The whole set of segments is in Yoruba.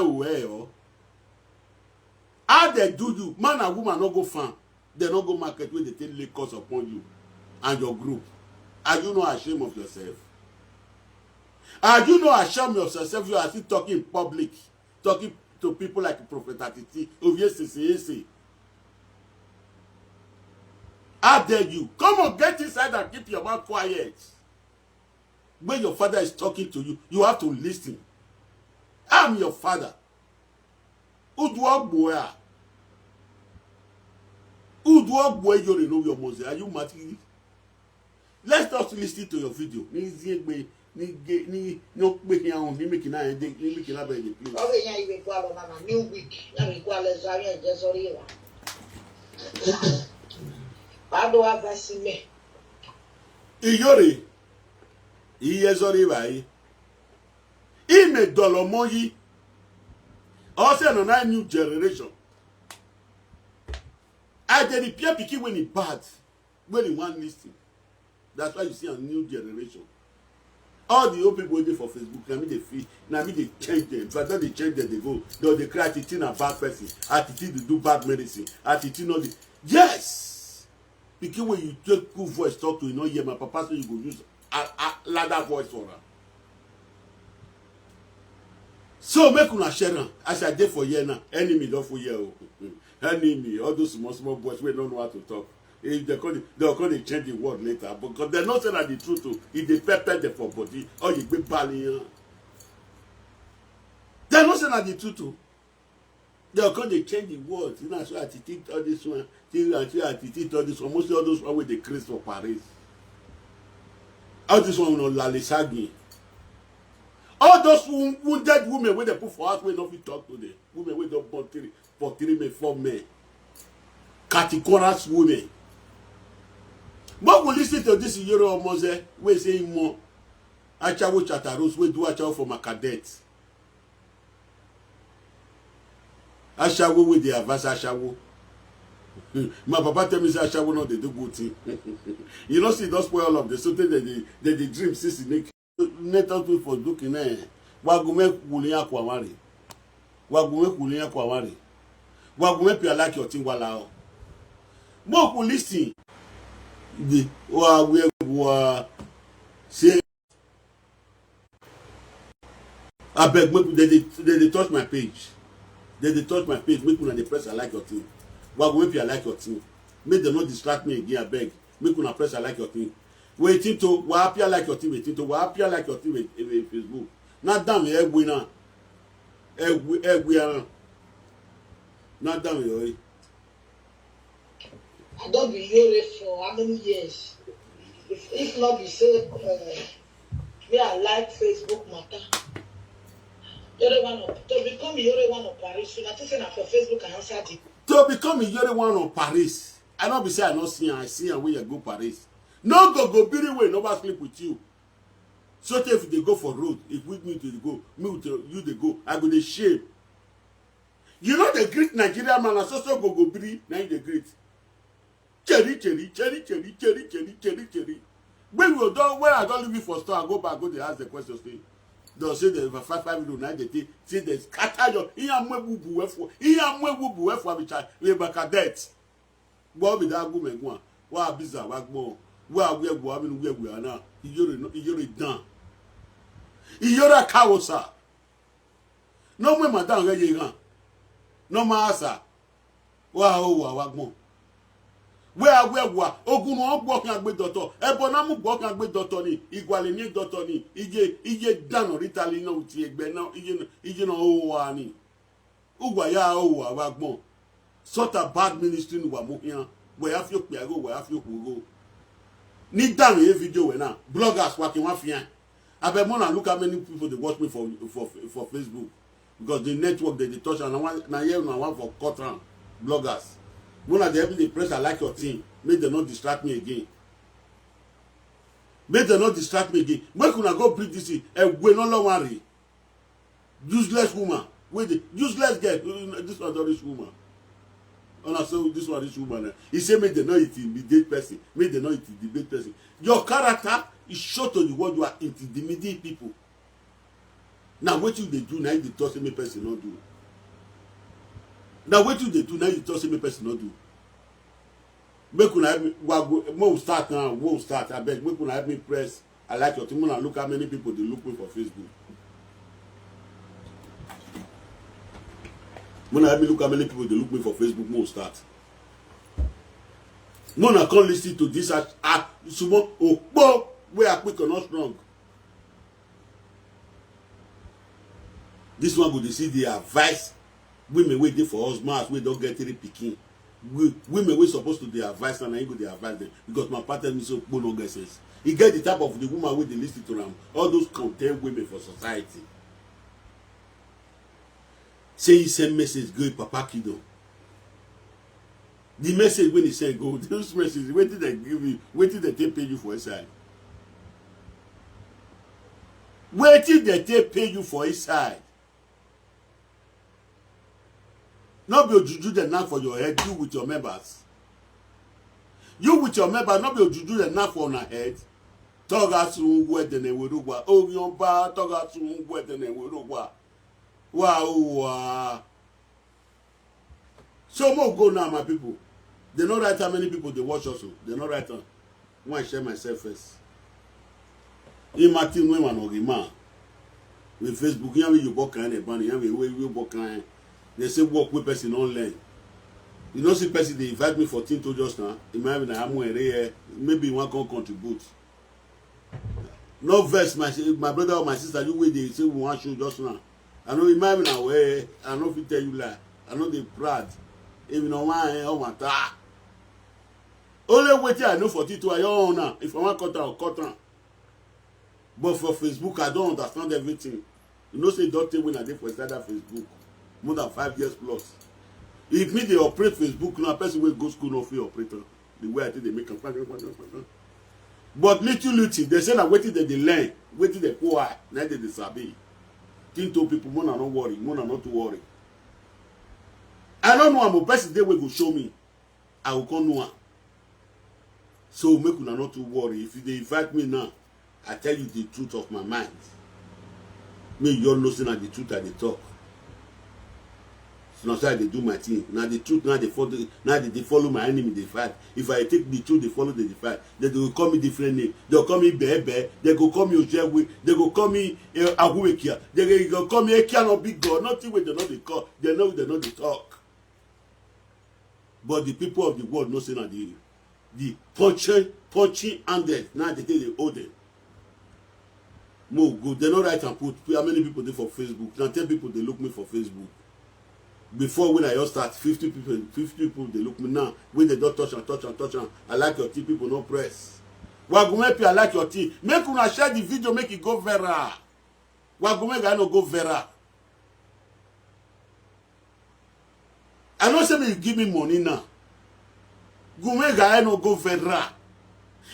well. How they do you? Man and woman not go farm. They not go market where they take lay cost upon you and your group. Are you not ashamed of yourself? Are you not ashamed of yourself? You are still talking in public, talking to people like Prophet Atiti, Iyore. How dare you? Come on, get inside and keep your mouth quiet. When your father is talking to you, you have to listen. I'm your father. Udwa Iyore know your Moses. Are you mad? Let's just listen to your video. No making out ni making na ende ni making na be please. Okay, yeah, you go along na new week. Na me go along Zaria je sorry wa. Bado avasi me. Iyore. Iye sorry báyìí. Ime dolomo yi. Also na new generation. I dey repair pikin when he bad, when he want listen. That's why you see a new generation. All the old people waiting for Facebook, now me they feel, now me they change them. But then they change them, they go. They cry Atiti na bad person. Atiti they do bad medicine. Atiti no the yes. Because when you take cool voice talk to you, know hear my papa say you go use a louder voice for her. So make una share am. As I dey for here now, enemy don't for here. Enemy, all those small boys we don't know how to talk. If they'll call it change the word later, because they're not saying that the truth too. If they pepper them for body, or you be balling. They're not saying that the truth too. They'll call they change the words. You know, so Atiti all this one, Atiti all this one, mostly all those one with the Christ for Paris. All this one will not lalisagi. All those wounded women when they put for us, we don't talk to them. Women we don't born for 3 men, 4 men. Categorical women. But we listen to this Iyore Omoze, we say more. Achawo Chataros, we do Achawo for my cadets. Achawo with the advance Achawo. My papa tell me say Achawo no they do good thing. You know see those spoil all of the so they dream since the make net out for looking eh. Wagume kuliya kwa wari. Wagume kuliya kwa wari. Wagume pia like your thing wala. More listen. The we say I beg make they touch my page. They touch my page. Make una press I like your thing. Wagume pia like your thing. Make them not distract me again. I beg. Make una press I like your thing. Waiting to wa appear like your thing. Waiting to wa appear like your thing with Facebook. Not down here we now. Not down here. I don't be Iyore for how many years? If not be say me I like Facebook matter. To become Iyore one of Paris, so I think na for Facebook I answer it. To become Iyore one of Paris. I don't be say I not see her. I see her when you go Paris. No go be way, nobody sleep with you. So if they go for road, if we need to go, me with you they go, I go the shame. You know the great Nigerian man, so go be now the great. Cherry. When we done, when I don't leave it for store, I go back, go they ask the question. They'll say there's 5 million, 9 say there's scatter your which I back debt. What be that woman one? What bizarre, what more? Where we are now. Iyore done. Iyore Kawosa. No more madam Reyegan. No master. What more? Where ogun no gbo kan agbe doctor ebo na mu gbo kan agbe doctor ni igwale ni doctor ni ije dano ritali na uti egbe na ije na o wa ni ugwa ya o wa wa gbon sort of bad ministry ni wa mo yan we have you pe ago we have you go ni dano e video we na bloggers wa ki wan fian abe mo na look how many people they watch me for Facebook because the network they touch and na here na one for Cotran bloggers. When I the press I like your thing, make them not distract me again. Make them not distract me again. When can I go bring this in? We no worry. Useless woman. Wait, the useless girl. This one not rich woman. And I say this one rich woman. He say make them not intimidate person. Make them not intimidate person. Your character is show to the world you are intimidating people. Now what you they do now you talk say me person not do. Now what you they do now you talk say me person not do. Make una help me we'll start now, we'll start. I beg make una help me press. I like your team and look how many people they look me for Facebook. When I help me look how many people they look me for Facebook, we'll start. When I can't listen to this sumo oh where I quick or not strong. This one go to see the advice women waiting for husbands we don't get any picking. Women we supposed to the advice and I go the advice them because my partner is so no get sense. He get the type of the woman with the listen to them, all those content women for society. Say he send message go Papa Kido. The message when he send go, those messages, wait till they give you, wait till they pay you for a side. Wait till they pay you for a side. Not be a juju the knack for your head, you with your members. You with your members, not be a juju the knack for your head. Toga soon wet than a woodwa. Oh, your bar, toga soon wet than a woodwa. Wow. So more go now, my people. They know right how many people they watch also. They know right on. I want to share myself first. In Martin women or man. With Facebook, you book kind of bunny, you book kind. They say work with person online. You know, see person they invite me for team to just now. Imagine I'm here. Maybe one can contribute. No verse, my brother or my sister, you wait they say we want show just now. I know imagine now where I know if you tell you lie. I know they proud. If you know why I want that. Only wait I know for Tito I own now. If I want cut out, cut out. But for Facebook, I don't understand everything. You know, say don't tell when I did for that Facebook. More than 5 years plus. If me they operate Facebook, now person will go school no free operator. The way I think they make a but little, they say that waiting they learn, waiting they poor, now they sabi. Think to people, more not worry, more not to worry. I don't know I'm a person they will go show me. I will come know. So make una not to worry. If they invite me now, I tell you the truth of my mind. Me, you're losing at the truth at the talk. So now so they do my thing. Now the truth, now they follow my enemy, they fight. If I take the truth, they follow the fight. They will call me different name. They'll call me Bebe. They go call me Ojewe. They go call me Aguekia. They go call me Ekia no big God. Nothing where they know they call. They know they talk. But the people of the world know say now the punching handed. Now they hold them. More good. They know right and put how many people they for Facebook. Now 10 people they look me for Facebook. Before when I just start, 50 people they look me now. When they don't touch and I like your tea, people no press. Wagumepi, I like your tea. Make una share the video, make it go viral. Wagumepi, I no go viral. I don't say me give me money now. Gumega, I no go viral.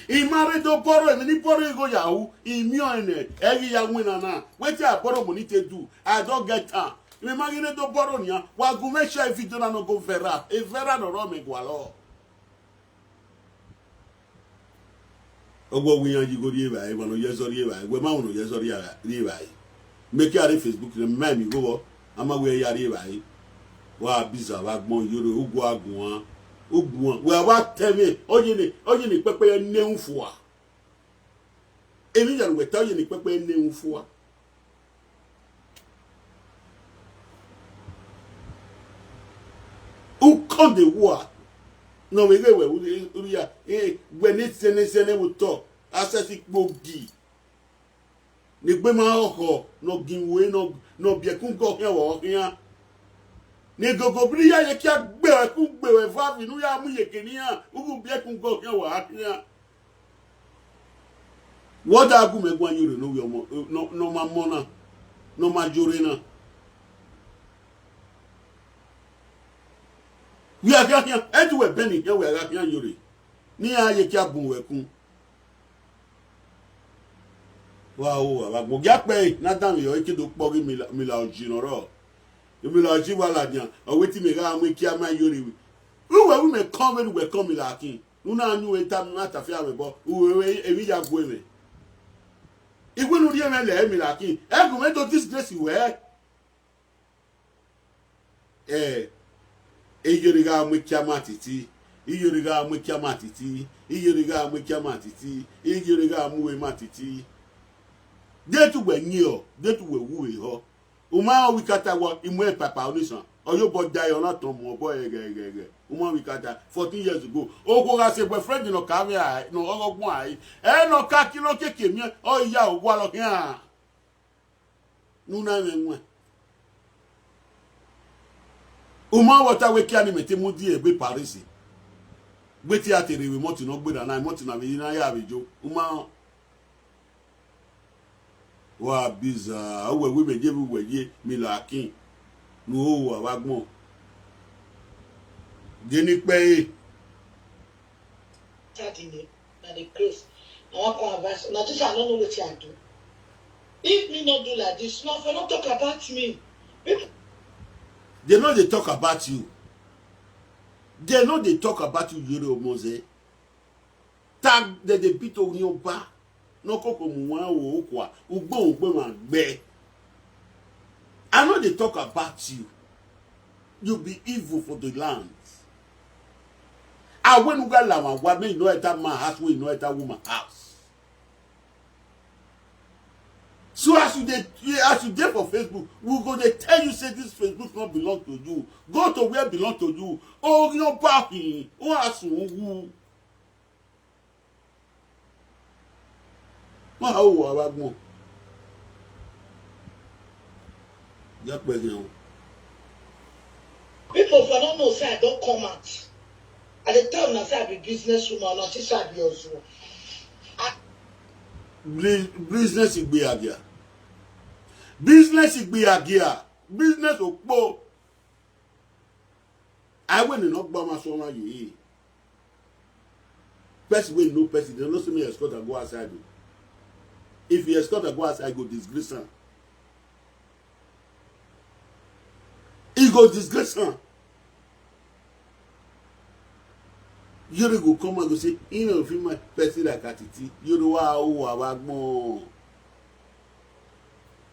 He married to borrow, and he borrow go Yahoo. He million every young winner now. What I borrow money to do? I don't get time. Imagine to borrow nia. Wagume share video na no go vera. E vera no ro me gwalo. Ogbo wiyan ji go ri ba e wono yeso ri ba. We ma wono yeso ri ba. Make ya Facebook le ma mi go. Ama we ya ri ba. Wa biza wa gbon Iyore ugu agun ogun we wa temi oye ni pepe ne nfuwa. Emi yan we ta oye ni pepe ne nfuwa. Who come the war? No, we go when it's sene we talk. Access it bogi. Ni gbe ma oko no ginwe no biekun go here wo here. Ni gogo bri ya ye kia gbe ku gbe we va nu ya mu yekeni ya. Ugu biekun go here wo here. What agu me gwan Iyore no we no ma mona. No ma jore na. We are here, anywhere Benny, here we are here, Iyore. Ni aye kia bun wekun. Wow, agbo gyape na dan yo eke do pori mi la ojinoro. Mi la oji wala dian. O wetin me ga amu kia ma Iyore. We me come when we come la kin. Una anu eta mi mata fi awe bo. We emi ya gbo me. Igwe no die me le mi la kin. E go me to disgrace we. Iyore ga mu kiama Atiti. Iyore ga mu kiama Atiti. Iyore ga mu kiama Atiti. Iyore ga mu we Atiti. De tu we nyi o, de tu we wu e ho. Uma wi kata wo imu e papa onisan. Oyo bo die on ton mo boy ege. Uma wi kata 14 years ago. O go ga se boyfriend no carry ai, no ogogun ai. E no ka kilo keke mi o ya o wa lo kan. Nu na me nwa. Uma wata we kiani mete mu di e be Paris. Gbe ti atere we mo ti no gbe na mo ti na we na ya bejo. Uma wa biza awe we meje bi weye mi la kin nu o wa gbon de ni pe Saturday na the grace I wan come advice na teacher I no know wetin I do if me no do like this no for no talk about me they know they talk about you, they know they talk about you Iyore Omoze tag de beat o ni oba no koko mu wan wo kwa ugbo ma gbe. I know they talk about you. You be evil for the land. I when you got la wa me no enter man house, we no enter woman house. So as you dey for Facebook, we go dey tell you say this Facebook not belong to you. Go to where belong to you. Oh, you parking. Oh, asun. Ma o wa wa gbon. Ya pe gan. People for don't know say I don't come out. At the time I say I be businesswoman, not say I be also. Business igbe agia. Business igbe agia. Business opo. I went no gba ma so ma yi. Person wey no person, they no see me escort and go outside. If you escort and go outside, go disgrace am. He go disgrace am. Iyore go come and go say, in of him person like Atiti. Iyore wa gbon.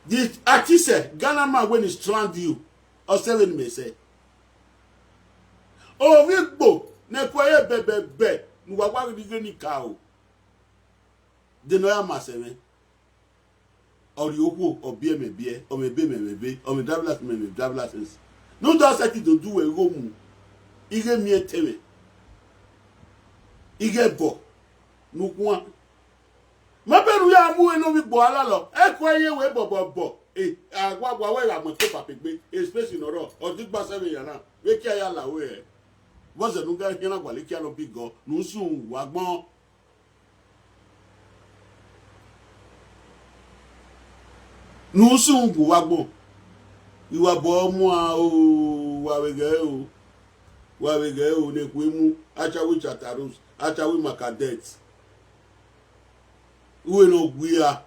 This Atiti, Ghana man when he strand you, or 7 may say. Oh, we go. Ne kwaye be. Nuwa wa bi gani ka o. De no ya maseme. Ori owo obi emebie, o mebe mebebe, o me dablas. No just set it to do a room. Ige mi etewe. Ige bo. Nukwa. Maberu ya mu eno mi bo ala lo. E kwaye we bo. Agwa we la mo to papegbe. E space in oro. O digba 7 yana. We ki aya la we. Boze nuga hina gwale ki alo bigo. Nusun wa gbon. Nusun gu wa gbon. Iwa bo mu a o wa wege o ne kwemu achawi chatarus achawi makadet uwe no gwia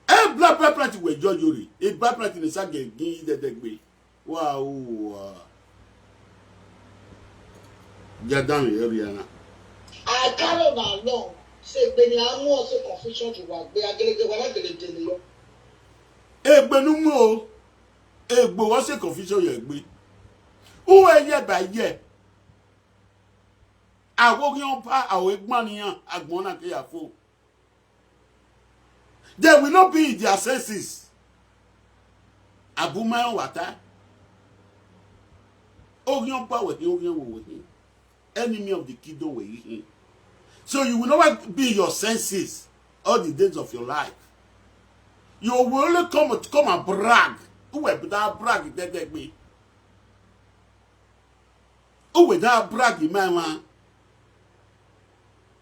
e black pepper we jojori e black pepper ni sage gin dedegbe wa o jadam area na I carry my along. Say, when you are more so confusion to work, they are going to get you. Egbenu mu o. Egbo wo se confusion ye gbe. Uwe ye ba ye. Awo yan pa awo egbon niyan agbon na ke ya fo. They will not be in their senses. Abuma wata. Ogyan pa we ogyan wo we. Enemy of the kingdom we him. So you will never be in your senses all the days of your life. You will only come and brag. Who will that brag that me? Who will that brag man?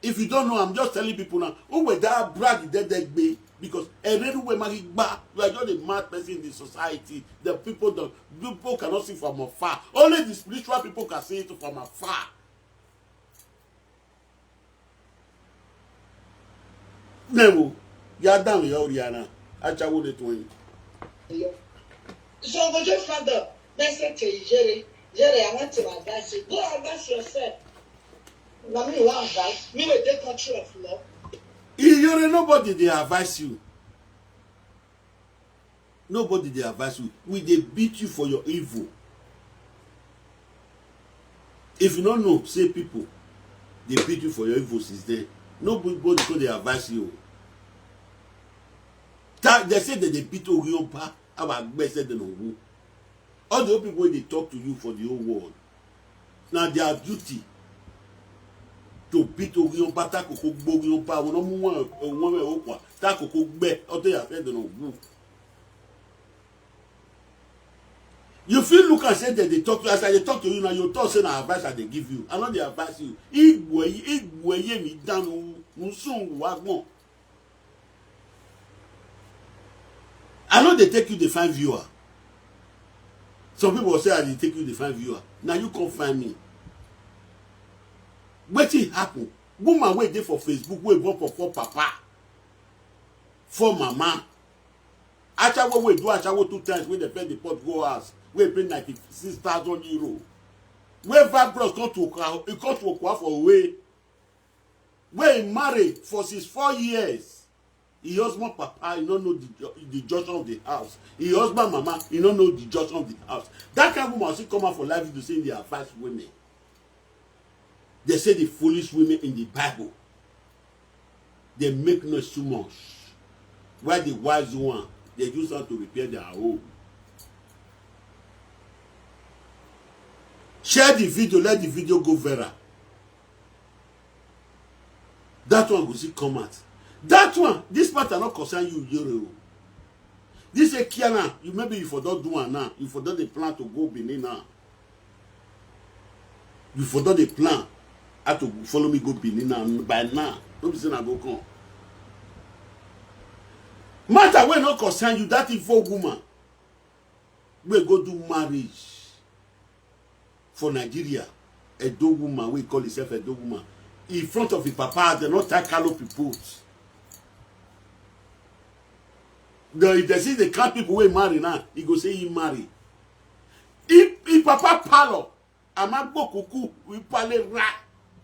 If you don't know, I'm just telling people now. Who will that brag that me? Because everywhere you are just a mad person in the society. The people cannot see from afar. Only the spiritual people can see it from afar. Nemo, ya down ya Oriana. Acha wo de twin. So go just find the message to Iyore. Jerry, I want to advise you. Go advise yourself. Now me want advice. Me will take control of law. Iyore, nobody they advise you. Nobody they advise you. We they beat you for your evil. If you don't know, say people, they beat you for your evil since then. Nobody could they advise you. They say that they beat Orionpa. About best said no. All the people they talk to you for the whole world. Now their duty to beat Orionpa. Takoko Orionpa. We no one okwa. Takoko be. All they have said no. You feel look and say that they talk to us, they talk to you now. You talk say na advice that they give you. I know they advise you. Igwe mi danu musun wagbon. I know they take you the find viewer. Some people say they take you the find viewer. Now you come find me. Wetin happen? Woman wey dey for Facebook wey born for papa, for mama. Achawo wey do achawo 2 times wey dey pay the pot go house. We pay 96,000 euro. Where Vabros come to Okwa for away. Where he married for 4 years. He husband papa, he don't know the junction of the house. He husband mama, he don't know the junction of the house. That kind of woman should come out for life to say they advise women. They say the foolish women in the Bible. They make noise too much. While the wise one, they use her to repair their home. Share the video, let the video go viral. That one will see come out. That one, this part are not concern you, Iyore. This is Kiana. You maybe you forgot do one now. You forgot the plan to go Benin now. You forgot the plan how to follow me go Benin now. By now, don't be saying I go come. Matter when not concern you, that evil woman will go do marriage for Nigeria. A dog woman, we call herself a dog woman. In front of the papa, they not take canopy put. If they see the cat people we marry now, he go say he marry. If papa palo, amagbo kuku, we pale ra,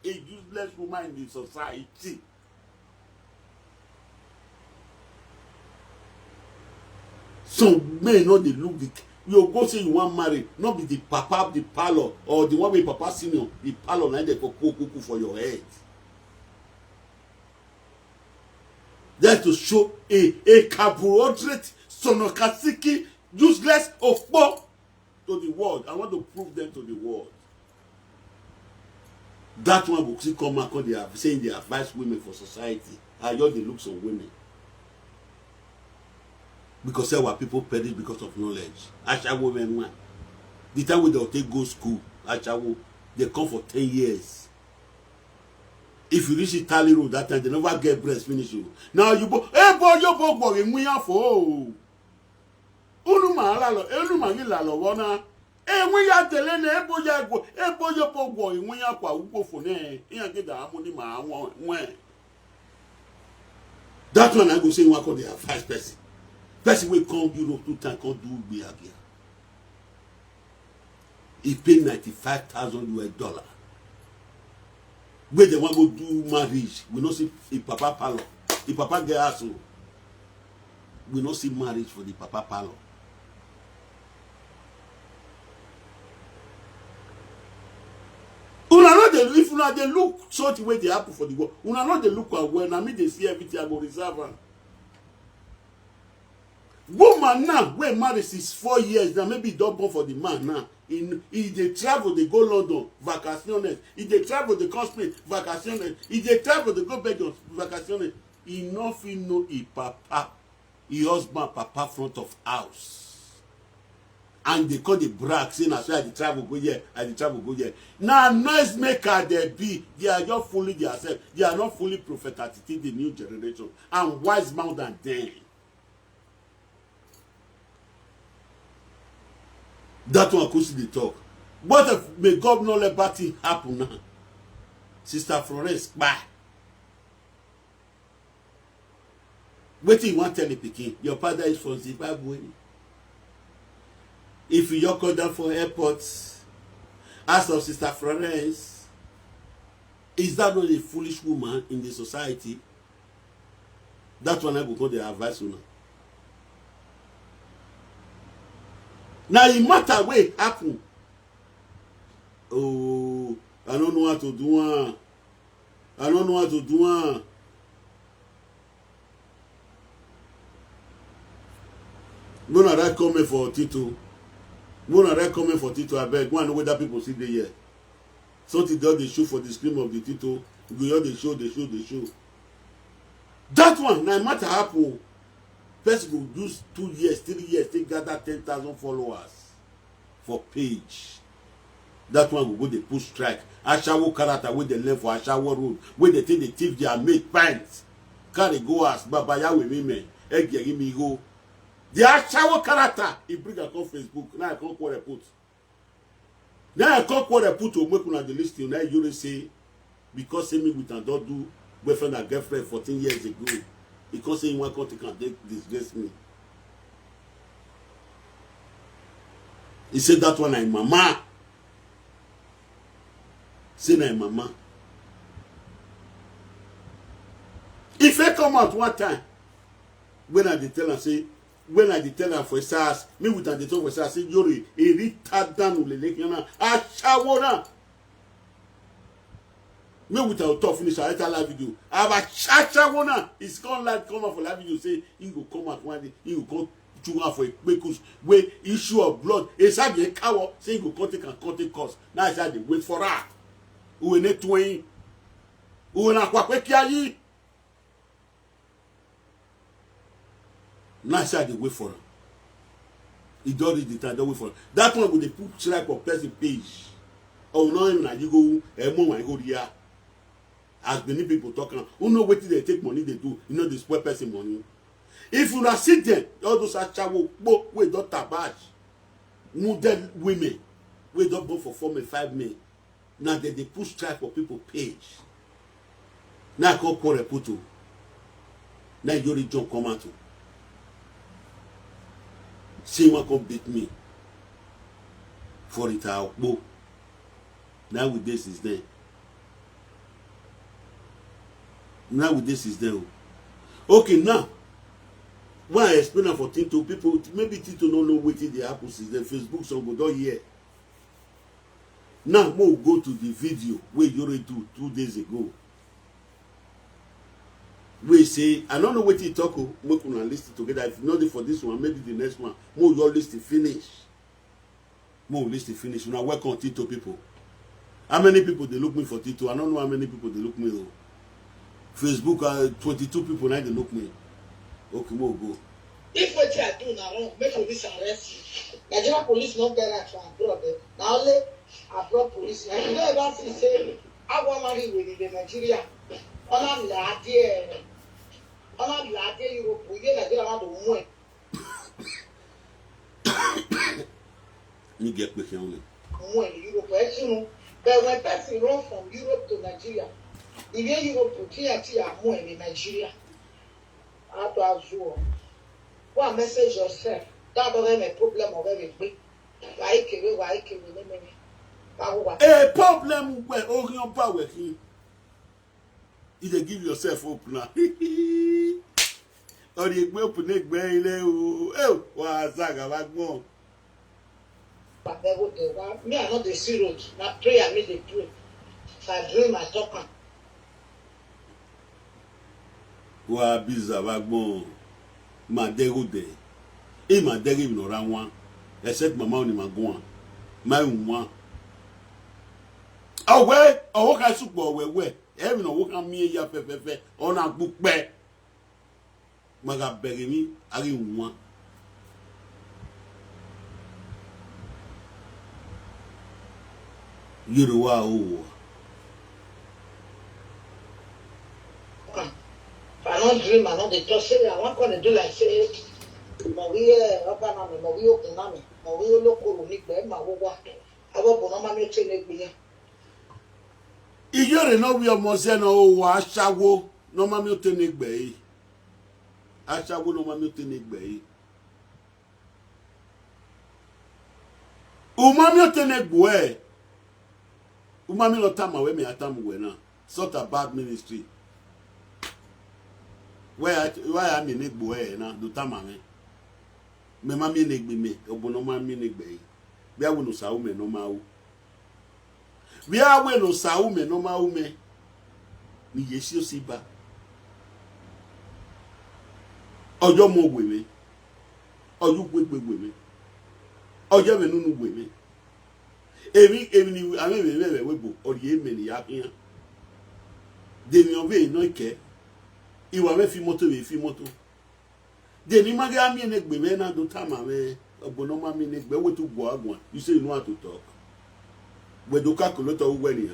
a useless woman in the society. Some men know they look the you go say you want marry, not be the papa the palo or the one with papa senior, the palo na they go kuku for your head. That's to show a carbohydrate sonokasiki useless of to the world. I want to prove them to the world. That one will see come out they are saying they advise women for society. How you the looks of women. Because there were people perish because of knowledge. Asha women one. The time when they take go school, Asha they come for 10 years. If you reach Italy road that time, they never get breast finish you. Now you go, hey boy, you go in we for Unuma lalo, Enuma lalo wana. Eh, we are telling ebo ya go, ebo yo go in we are kwa ugo for ne. Get the harmony ma when. That one I go say one call the advice person. Person will come Europe 2 times, can't do be again. He paid $95,000. Where they want to go do marriage, we not see a papa palo. The papa get us, we not see marriage for the papa palo. Una not the if una they look such way they happen for the world. Una not they look well. I mean they see everything I go reserve. Woman now, when marriage is 4 years, now maybe don't born for the man now. If they travel, they go London, vacaciones. If they travel, they come Spain, vacaciones. If they travel, they go Belgium, vacaciones. Enough you know he papa, he husband papa front of house. And they call the brag, saying as well, I travel go here, I travel go here. Now noise maker they be, they are just fully themselves. They are not fully prophet Atiti, the new generation, and wise more than them. That one could see the talk. What if may God not let bad thing happen now? Sister Florence, bye. Wait till you want to tell the pikin. Your father is from Zimbabwe. If you go down for airports, As of Sister Florence, is that not a foolish woman in the society? That's one I go call the advice on. Now it matter where it happen. Oh, I don't know how to do one. I don't know how to do one. When are they coming for Tito? When are they coming for Tito? I beg. Go and know whether people see the here. Something does they show for the scream of the Tito. We all they show. That one, no matter happen. Person will use 2 years, 3 years, they gather 10,000 followers for page. That one will go they push strike. Ashawo character where they learn for Ashawo road. Where they think the thief they are made pants. Carry go as Babaya with women. Egg me go. The Ashawo character, he bring a call Facebook. Now I can't what I put. Now I can't what I put to make on the list. Now you say, because say me with an don't do boyfriend and girlfriend 14 years ago. Because say one country can disgrace me. He said that one I'm mama. Say na mama. If I come out one time, when I tell her say, when I tell her for SARS, me with her tell for SARS, say Iyore, a retard down with the lake, I shawona. Me with her talk finish, I tell live video. I have a shawona. It's gone like come out for live video. Say he will come out one day, he will come to her for a quick where issue of blood. It's a get cow. Say he will contact cost. Now I said wait for her. Who in it twain? Who in a quack? Now I said wait for her. He does it the time, don't wait for her. That one with the put strike of person page. Oh no, even you go a moment go there. As many people talking, who know what they take money they do, you know they spoil person money. If you not sit there, all those achawo, we don't tabach, modern women, we don't go for 4 men, 5 men. Now they push strike for people page. Now I call a puto. Now Iyore John come out. Say one come beat me. For it out. Now with this is there. Now with this is there. Okay, now. Why I explain for Tito people, maybe Tito don't know what the happen is the Facebook song go don't hear. Now we'll go to the video where Iyore do 2 days ago. We say, I don't know what he talk, we can listen together. If not for this one, maybe the next one. More your list to finish. More list to finish. Now welcome Tito people. How many people they look me for Tito? I don't know how many people they look me though. Facebook 22 people now they look me. Okay, we'll go. If what you are doing now, make police arrest you. Nigerian police not get that from abroad. Now only abroad police. And you know about to say, I want to marry with the Nigeria. On a lady, Europe, we get Nigeria want to win. You get me only. Win Europe, you know. But when person run from Europe to Nigeria, if you Europe to TNT are in Nigeria. How to azure. One message yourself. That don't have a problem of everything. Why can a problem where Orion power he. Either give yourself hope now. Or you go open it by oh, was I go. But they would do that. Me, I not the serious. Not pray, I made the pray. If I dream, I talk. Wa biza wagbo ma dego de e ma dego no ra wan except mama oni ma go an ma nwa owe owo ka supo wewe e mi no wo kan mi ya pepepe ona gbupe ma ga bere mi ari nwa Iyore wa o I don't dream, I don't they just say I want to do like say we open on we open on we local unique by my work. I will no man train it. Iyore no we almost no wa asawo no ma mi o tene gbe asawo no ma mi o tene gbe o ma mi o tene gbe Umami no time away me atam we na. Sort of bad ministry. Why I mean it boy na do tamame. Me mami negbi me, obono mami negbi. Bia we no sa ume no ma u. Bia we no sa ume no ma ume. Ni yesi osiba. Ojo mo gwe me. Oju gwe me. Ojo me nunu gwe me. Emi ni ame me webo ori eme ni ya kian. De mi ove no ike. Iwa me fi moto. De ni mage ami negbe me na do tama me. Ogbono ma mi negbe we to go agwan. You say you know how to talk. We do calculate we ni.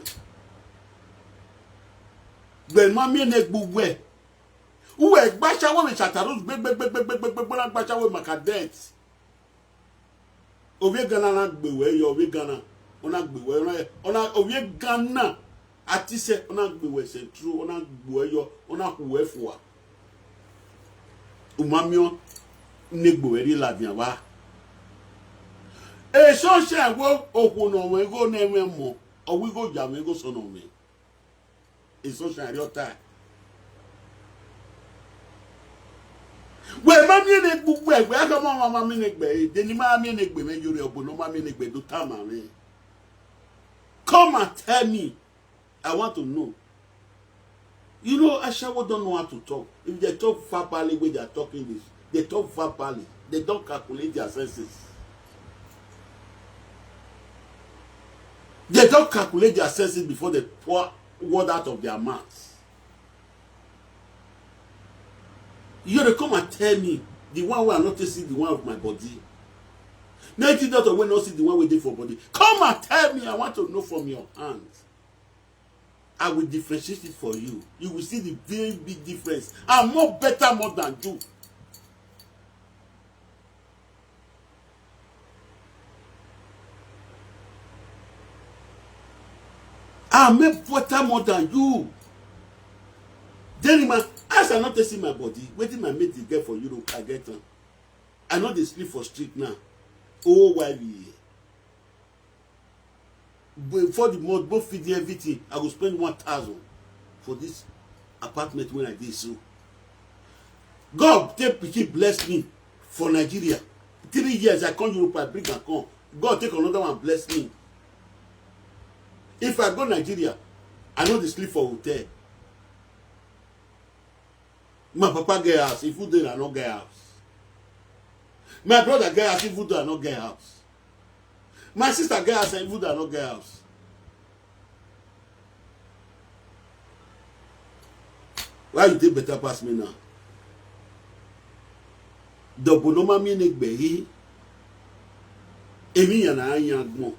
Gbe ma mi negbu we. Uwe gbacha we chataros gbe na gbacha we makadet. Ovie Ghana na gbe we yo ovie Ghana. Ona gbe we ona ovie Ghana. Atise ona gbe we se true ona gbe we yo ona huwe fua. Umamio negbo we ri la bian wa. E so se wo okun no we go na enwe mo. Owi go ja me go so no me. E so se ari ota. We mami ne gbugbu egbe aka mo mami ne gbe de ni mami ne gbe me yori obono mami ne gbe do tama me. Come and tell me. I want to know. You know, Ashawo don't know how to talk. If they talk verbally when they are talking this, they talk verbally. They don't calculate their senses. They don't calculate their senses before they pour word out of their mouths. You come and tell me the one who are not see the one of my body. 90 doctor will not see the one we did for body. Come and tell me. I want to know from your hands. I will differentiate it for you. You will see the very big difference. I'm more better more than you. I'm better more than you. Then man, as I not testing my body, waiting my mate to get for Europe, I get on. I know they sleep for street now. Oh, why we? Before the month, both feeding everything, I will spend 1,000 for this apartment when I did so. God keep bless me for Nigeria. 3 years I come Europe, I bring and come. God take another one, bless me. If I go Nigeria, I know they sleep for hotel. My papa get house. If you do, I not get house. My brother get house. If you do, I not get house. My sister get house. If you do, I not get house. Why you take better pass me now? Double no mami negbehi. Emi yana anyagmo.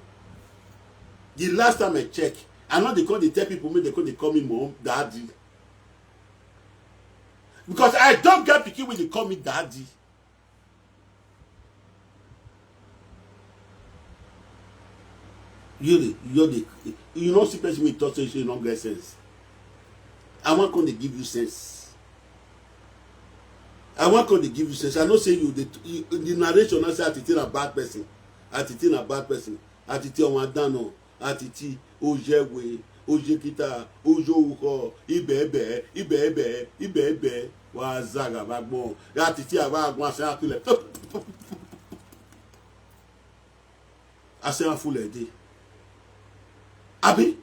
The last time I check, I know they tell people me they call me mom, daddy. Because I don't get picky when they call me daddy. You know, see person with thought you don't get sense. I want to give you sense. I want to give you sense. I know say you the narration I say Atiti a bad person. Atiti a bad person. Atiti omadano. Atiti ojewe. Ojekita. Ojo uko. Ibebe. Wazaga bagbo. Atiti abagwa say atule. I say full day. Abi?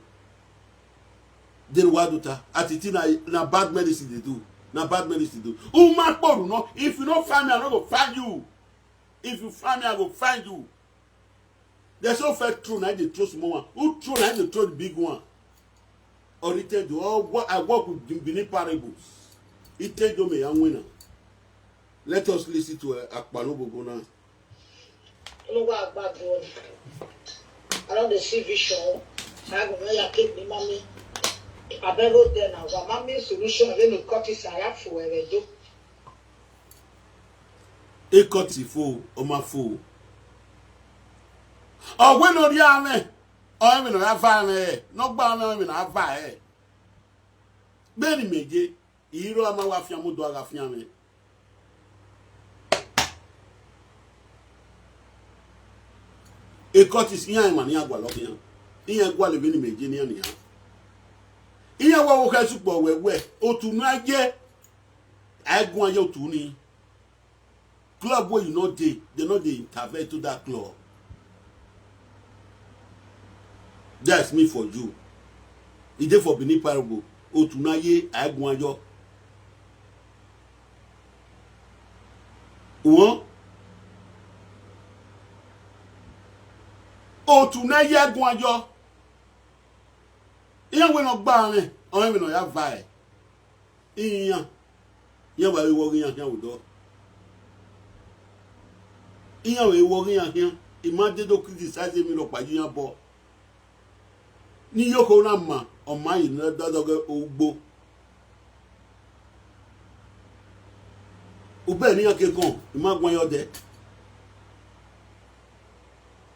Then what do ta? Atiti na bad medicine they do. Na bad medicine do. No, if you don't find me, I'm not going to find you. If you find me, I will find you. There's no fair true, now they throw small one. Who true, now they throw the big one. Or it tell you, I work with Benin parables. It tell you me, I'm winner. Let us listen to Akpano Bobo now. You know what about God? I don't see vision. I go to keep me, mommy. I better then now. What mommy solution? Then you cut it. I have for a do. E cut it for my fool. Oh, when no yame. Oh, even no have no banner even have fire. Benny meje. Iro ama wafia mudo agafia me. E cut is yan man ya gwa lokian. Iyan gwa le veni meje ni ani ha. Iyan wa wo ka supo wewe otunu aje egun aye otuni. Club where you know they not they intervene to that club. That's me for you. It's there for Benin Parable. Otunu aye egun ayo. Wọ́n otunu aye egun ayo. Iyan we no gba rin, awon mi no ya va e. Iyan wa we wo iyan wo do. Iyan we wo iyan imade do criticize mi lo pa iyan bo. Ni yoko na ma o ma yi na dodoge ogbo. Ube ni yan ke kon, imagwan yo de.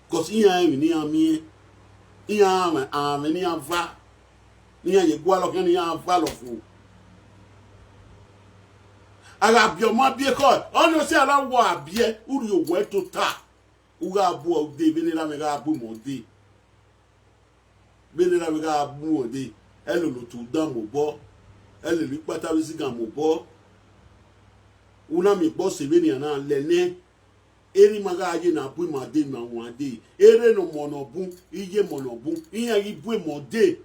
Cause iyan mi ni yan mi. Iyan ame ni yan va. Ni yan ye gwa lo kan ni yan va lo fu. Ara bi o ma bi e ko ono se ala wo abie uri owo e to ta uga abu o de bi ni la me ga abu mo de bi ni la me ga abu mo de e lo tu dan mo bo e le ri pata bi sigan mo bo una mi bo se bi ni na le ne eri maga aje na bu ma de na won de ere no mo no bu iye mo no bu iyan yi bu mo de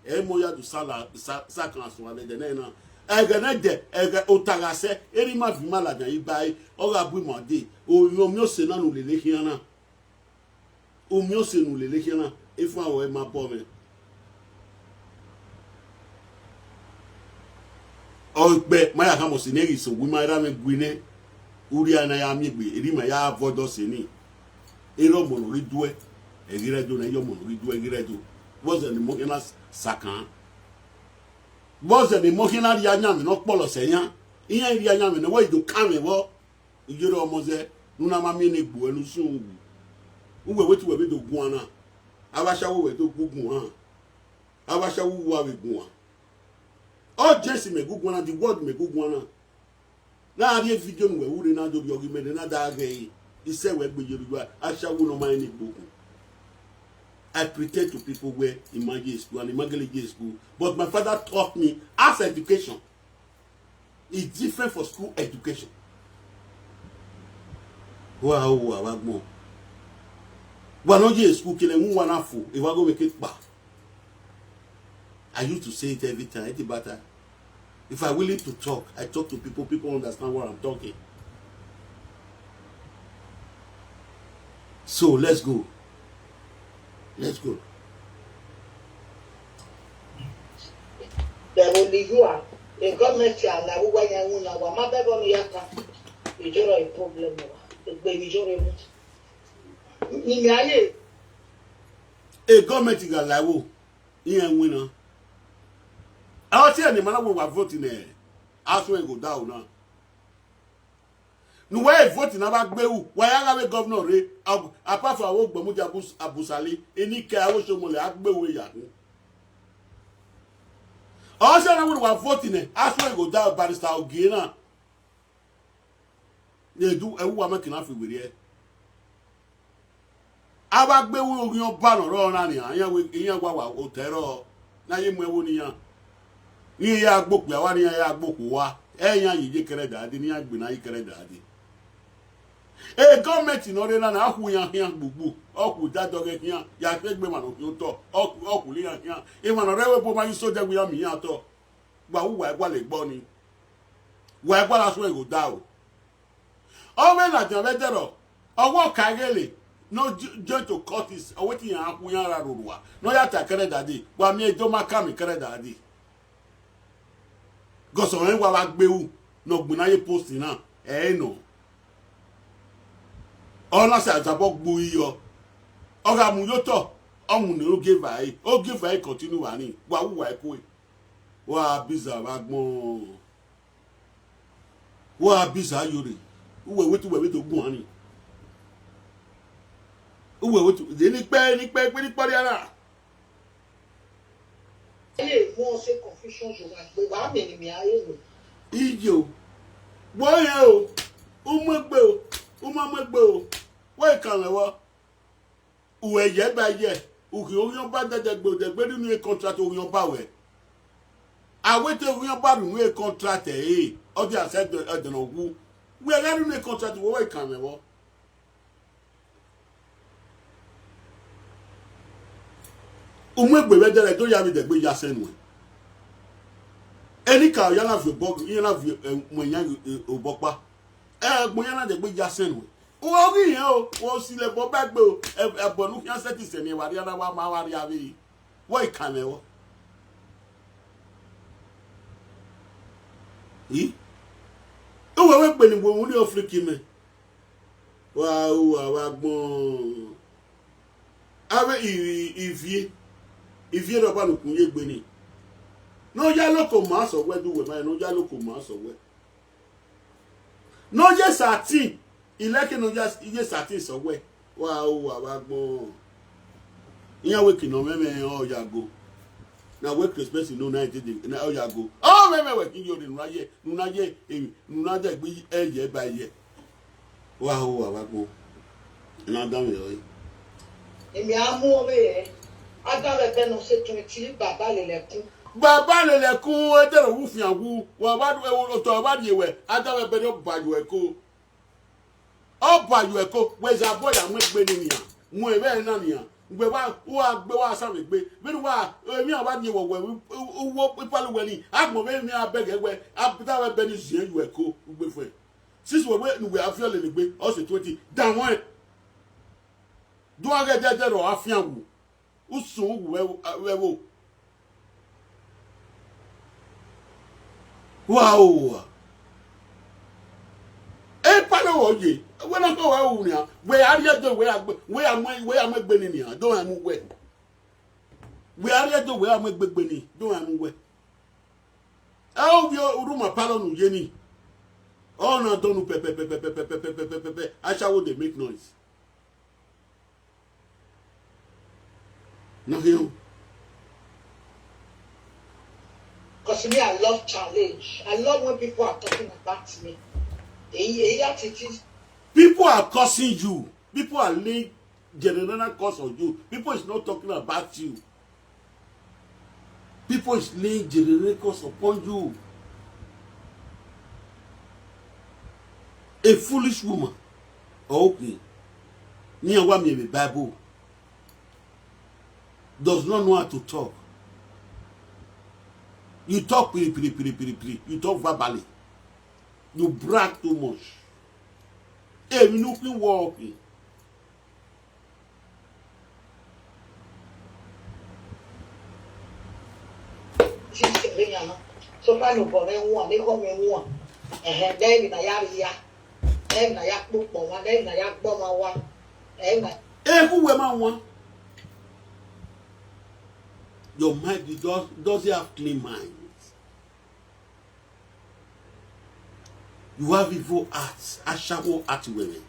e mo ya du sala sa kan so ale de na egenede otagase eri ma vi mala gan ibai ora bu mode o mi o se na nu lele kiana o mi o se nu lele kiana e fun awo e ma bo me o gbe ma ya kan mo se ne ri so wi ma ra me gwine uri ana ya mi gbe eri ma ya avodo se ni ero mo no ri duwe e ri redo na yo mo no ri duwe ri redo was the mo kena sakan boze ni mohina ri anyame no polo seyan iyan ri anyame no we do kame wo ijoro omoze nuna mami ni gbo enu sun uwe wetu we do gun ana abasha we do gugun han abasha wu wa we gun an o jesi me gugun ana the word me gugun ana na ri video nu we wure na do bi ogi me na da ge ise we gbe yoruba asha wu no mai ni gbogun. I pretend to people where Imagine school and Imagine school, but my father taught me as education is different for school education. Wow, more. But not just school, kill them one half. If I go make it back, I used to say it every time. It's better. If I'm willing to talk, I talk to people. People understand what I'm talking. So let's go. Let's go. There will be you. The government and I will go and our mother on the yaka. You don't have a problem. The baby Jore. A government is a law. Here winner. I'll tell you, man, we were voting there. As we go down now. No way voting about Beu. Why are we governor? Apart from our Bamuja Abusali, any care was so much at Beu. Also, I would have voting as we go down by the South Guinea. They do a woman can have with it. About Beu, your banner on Ania, Yawa, or terror. Now you may win ya. Ni book, ya one ya book, wa. You carry that, didn't you? When I carry that. A government in order na who yan bubu or who that dog here ya take me man of your talk or who here even a rebel man so that we are me at all but who I want a bonny where what as we go down oh when I tell better or what kagele no joint to cut is waiting ya who yan rua no ya ta carry that day but me do ma come carry that day go so when wa gbeu no gbunaye post na no Ona se ajabo gbo iyo oga mu yo to omun ni o give vai continue wa ni wa wu wa ko wa biza wa gbon wa biza Iyore uwe wetu gun ani uwe wetu de ni pe pari ara mo se confusion jo wa pe wa me ni aye lo ijo wo ye o umegbe o wọ́n kàn lọ́wọ́ uwe yẹ bá yẹ uki oyan ba de gbe nu e contract oyan ba we awete oyan ba nu e contract o di accept de no wu we are nu e contract wo we kan me wo umu egbe be de to ya mi de gbe ya senu eni ka ya na fi bog yin na fi mo yan obopa mo yan na de gbe ya senu o ri yen o si le bo ba gbe o ebonu yan set se ni wa ri ana wa ma wa ri abi wo ikan wo o we pe ni wo ni ofriki me wa gbon ave ifie do ba nu kun ye gbe ni no ya loko ma so we du we ma no ya loko ma so we no je satin ileke no ya iye satin so we wa gbon iyan we kino meme o ya go na we Christmas no 90 na o ya go o meme we kin yo nu na ye de gbe eye ba ye wa gbon na da me o èmi amu o be agare be no se tun ti baba le lekun e de wu fi awu wa ba do to ba di we agare be no ba yo eko o ba yo eko we za boy am gbe ni niyan mu e be na niyan gbe wa sa me gbe bi wa emi aba di wo pipalu we ni agbo be mi abege we abita we be ni zie yo eko gbe fun sis we we afio le gbe o se 20 dan won do aga de ro afian wu usun wu we wow e palo oje we na ko wa wu ni we ari do we am gbe ni ni do am we ari do we am gbe ni do am we e bi uruma palo nu je ni oh na do nu pe asawo dey make noise no you. Because me, I love challenge. I love when people are talking about me. People are cursing you. People are laying general curse on you. People is not talking about you. People is laying general curse upon you. A foolish woman. Okay. Near one may be Bible. Does not know how to talk. You talk pretty. You talk verbally. You brag too much. Hey, you know been walking. So far, no problem. One, they come in one. And then na ya, then na ya book one, then na ya bomb one. Hey, who am I one? Your mind does have clean minds. You have evil hearts, a shallow heart women.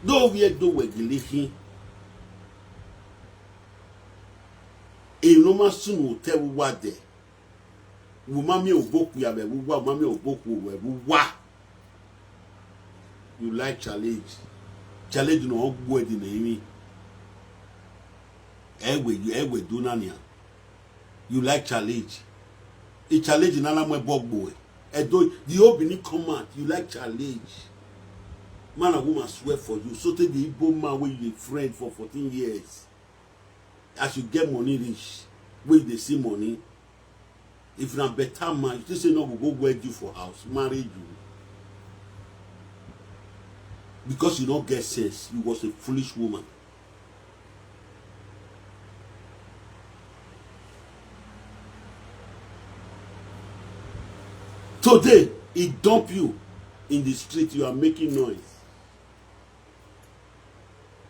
Though we do we believe a no man soon will tell what there. Wumami oboku ya be wuwa mami oboku we wuwa. You like challenge. Challenge no go di na emi. Ewe do nania. You like challenge. A challenge na mo bogbo. Edo the opening command. You like challenge. Man and woman swear for you. So take the Igbo man where you friend for 14 years. As you get money rich, where they see money. If you're a better man, you say no, we'll go wed you for house, marry you. Because you don't get sense. You was a foolish woman. Today, he dump you in the street. You are making noise.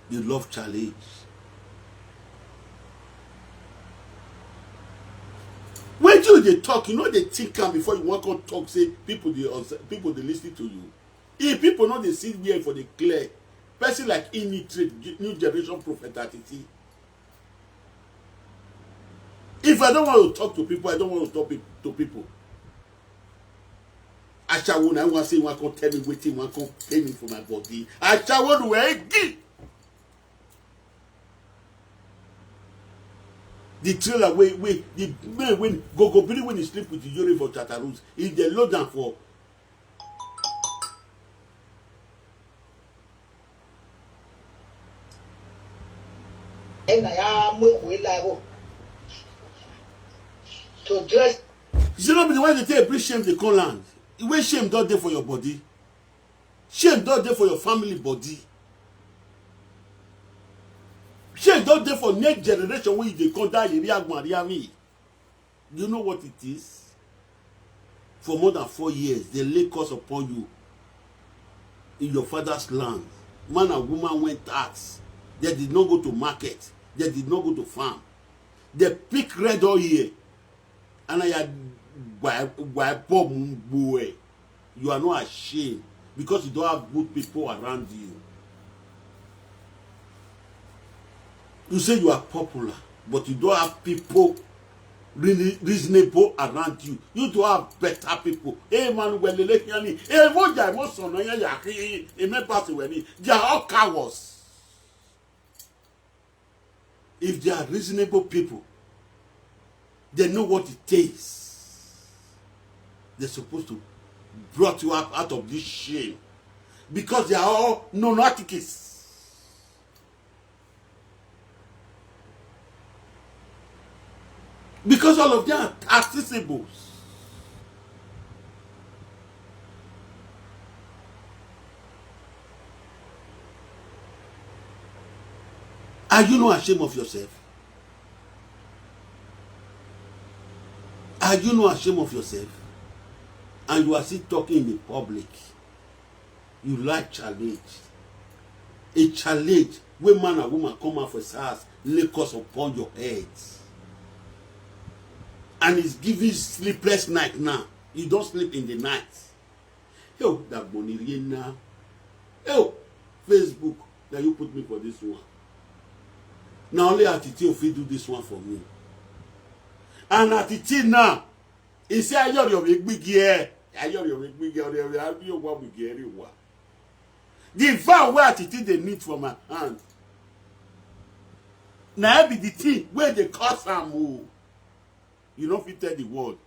You love challenge. When they talk, you know they think before you want to talk. Say people they listen to you. If people know they sit here for the clear, person like illiterate new generation prophet Atiti. If I don't want to talk to people, I don't want to talk to people. Achawo, I want to say one can tell me waiting, one can pay me for my body. Achawo do again. The trailer wey the man when go bring when he sleep with the Iyore for Chatarus, he dey load am for. To dress. You know, be the way they take bring shame, they call land. Where shame don't there for your body. Shame don't there for your family body. Shame don't there for next generation when they call that me. You know what it is? For more than 4 years, they lay curse upon you in your father's land. Man and woman went tax. They did not go to market. They did not go to farm. They pick red all year. And I had boy. You are not ashamed because you don't have good people around you. You say you are popular, but you don't have people really reasonable around you. You don't have better people. Hey man, well, hey, what guy most on they are all cowards. If they are reasonable people, they know what it takes. They're supposed to brought you up out of this shame because they are all non-articles. Because all of them are accessible. Are you not ashamed of yourself? Are you not ashamed of yourself? And you are still talking in the public. You like challenge. A challenge where man and woman come out for SARS, lay curse upon your heads. And it's giving sleepless night now. You don't sleep in the night. Yo, that money now. Yo, Facebook, that you put me for this one. Now only Atiti will do this one for me. And Atiti now, he say Iyore your big gear. Iyore your big gear. The vow where Atiti they need from my hand. Now be the thing where they cause am o. You don't fit tell the world.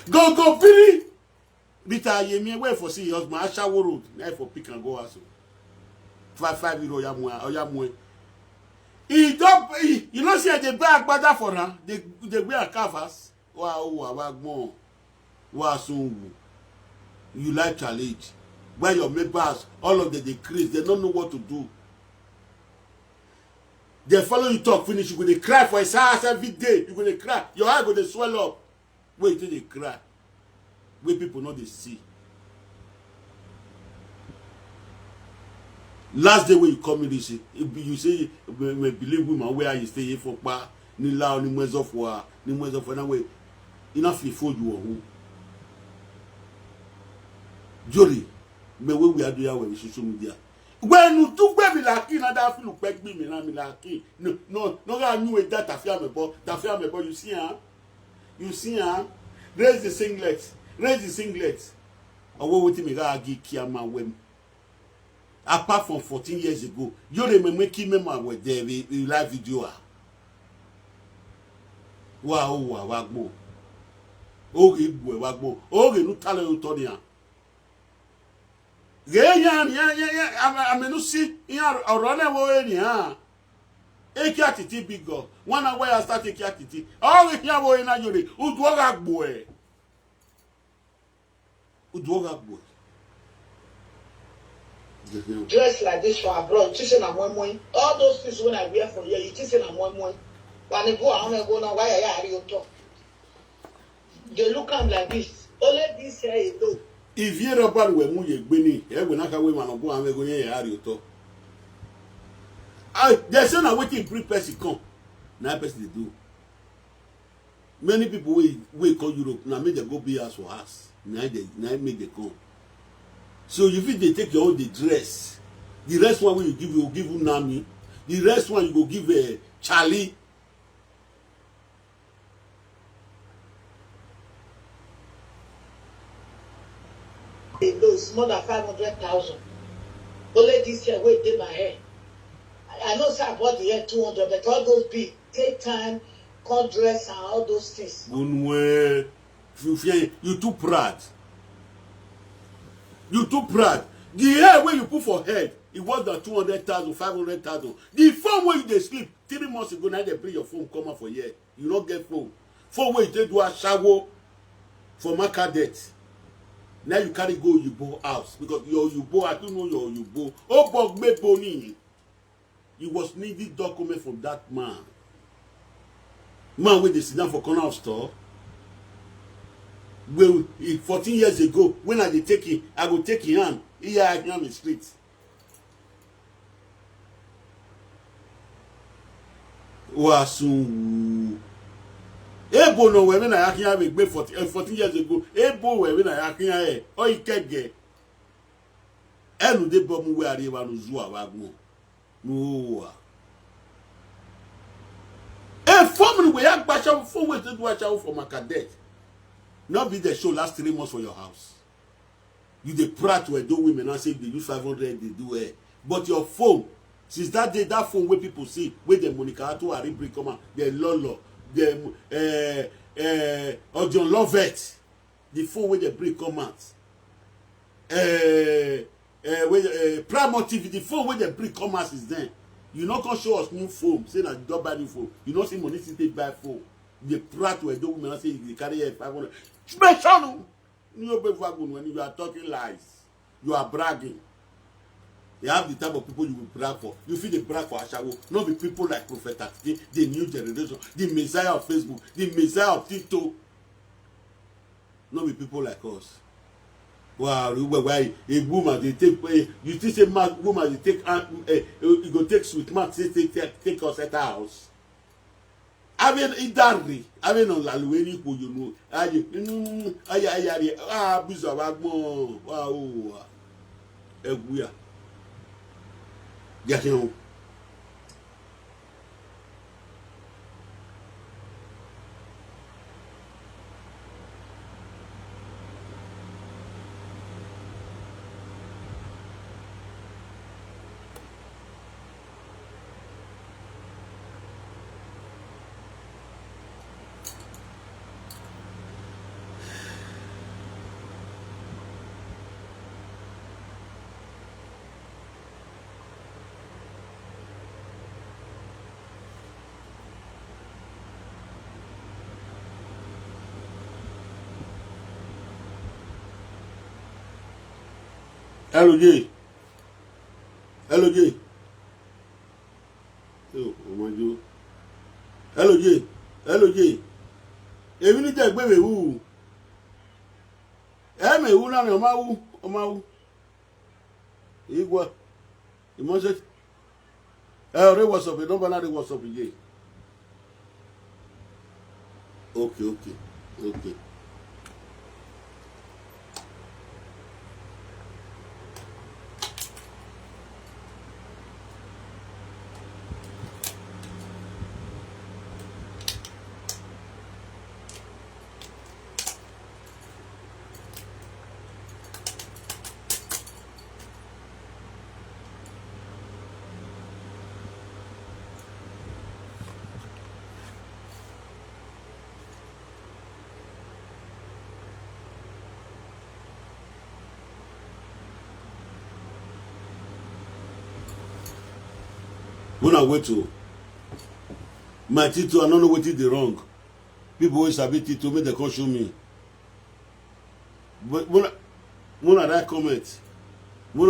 Go Billy. Rita Yemi wait for see your husband. Ashawo road. Now for pick and go also. 5 euro Oyamwe. He don't. You know see they buy agbada for her. They wear canvas. Wow. You like challenge. When your members, all of them decrease, they don't know what to do. They follow you talk finish. You go to cry for his house every day. You go to cry. Your eye go to swell up. Wait till they cry. Where people know they see. Last day when you come in, you say, believe women where you stay here for pa, ni la ni mwezi of na way. Enough before you are who. Jory, me we are doing with social media. When you do baby like in that feel back me like no I knew that affair me boy you see raise the singlet or what me ga gi kiama wem apart from 14 years ago you remember me with the live video wow gbo oge nu tale o to ni a I mean, see, I run away in here. Eki Atiti big girl. One hour I start Eki Atiti. All the here boy in Iyore. Udwoga boy. Dress like this for abroad. Teaching am one. All those things when I wear for here, you teaching am one. When they go, I'm go now. Why are you talk? They look am like this. Only this here you do. If you're a bad way, you gbeni. You go naka we man go and we go here ari oto. There's no waiting pre person come. Na person they do. Many people we call Europe now make them go be us for us. Now make them come. So if they take your own the dress, the rest one you give you Nami. The rest one you go give Charlie. It's more than 500,000. Only this year, wait in my hair. I know say I bought the year 200, but all those big take time, cut dress and all those things. Unwe, you too proud. You too proud. The hair where you put for head, it was the 200,000, 500,000. The phone where you dey sleep 3 months ago, now they bring your phone come out for here. You don't get phone. Phone where you take do a shower for market debt. Now you carry go Yubo house because your Yubo, I don't know your Yubo. Oh, but me boni. You was needing document from that man. Man, when they sit down for corner of store. Well, 14 years ago, when I dey take him, I go take him hand. Here I am in the street. Wasu. Ebo no when I akin have a 14 years ago. Ebo when I akin have o ikege. Enu de bomu we are eba no zuwa wagmo. No. A family we yak basha for we to do a chow for Makadet. Not be the show last 3 months for your house. You dey proud to do women and say they use 500 they do it. But your phone, since that day, that phone where people see, where the Monica to are bring come out, the Lolo, the John Lovett, the phone where they bring come out. Prime TV, the phone where they bring come out is then. You not gonna show us new phone, say that you don't buy new phone. You not see money to take buy phone. They proud to do women and say they carry 500. Special. When you are talking lies, you are bragging. You have the type of people you will brag for. You feel they brag for Ashawo. Not be people like Prophet Atiti, the new generation, the Messiah of Facebook, the Messiah of TikTok. Not be people like us. Wow, why a woman they take you think a man woman they take you go take sweet man take us at our house. I mean, idari. I mean, on lalueni ko you know. Aye, bizo wagmo. Wow. Eguya. Yakin. Hello, J. Hello, J. Oh, my God. Hello, J. Hello, J. Èmi ní tẹ́ gbé mi wú. Mi wú náà ni ọmọ wú. Igwa. Ìmọ̀ṣẹ́. Ọ̀rẹ́ WhatsApp, ìdánwò náà rí WhatsApp yìí. Okay. When I wait to my Tito, I don't know what is the wrong. People always have it Tito, make they come show me. But when I write comment, when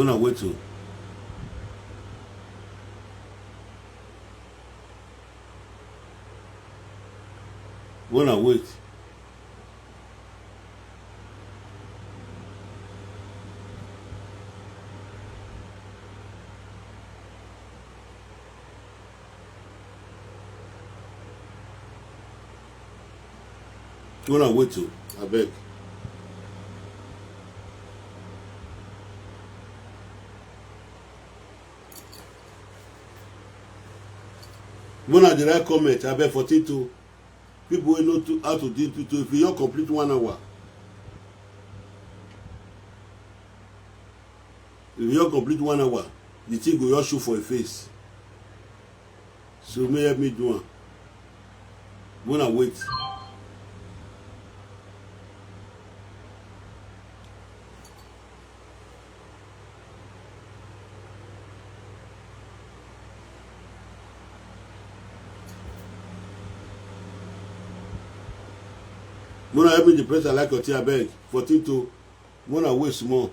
I wait to when I wait. You wanna wait to? I beg. One of the right comment, I beg 42. People will know how to deal with it. If you don't complete 1 hour. If you don't complete 1 hour, the thing will just show for a face. So may help me do one. Wanna wait. Wanna help me the press I like your tea, I beg. 42. Wanna wait small.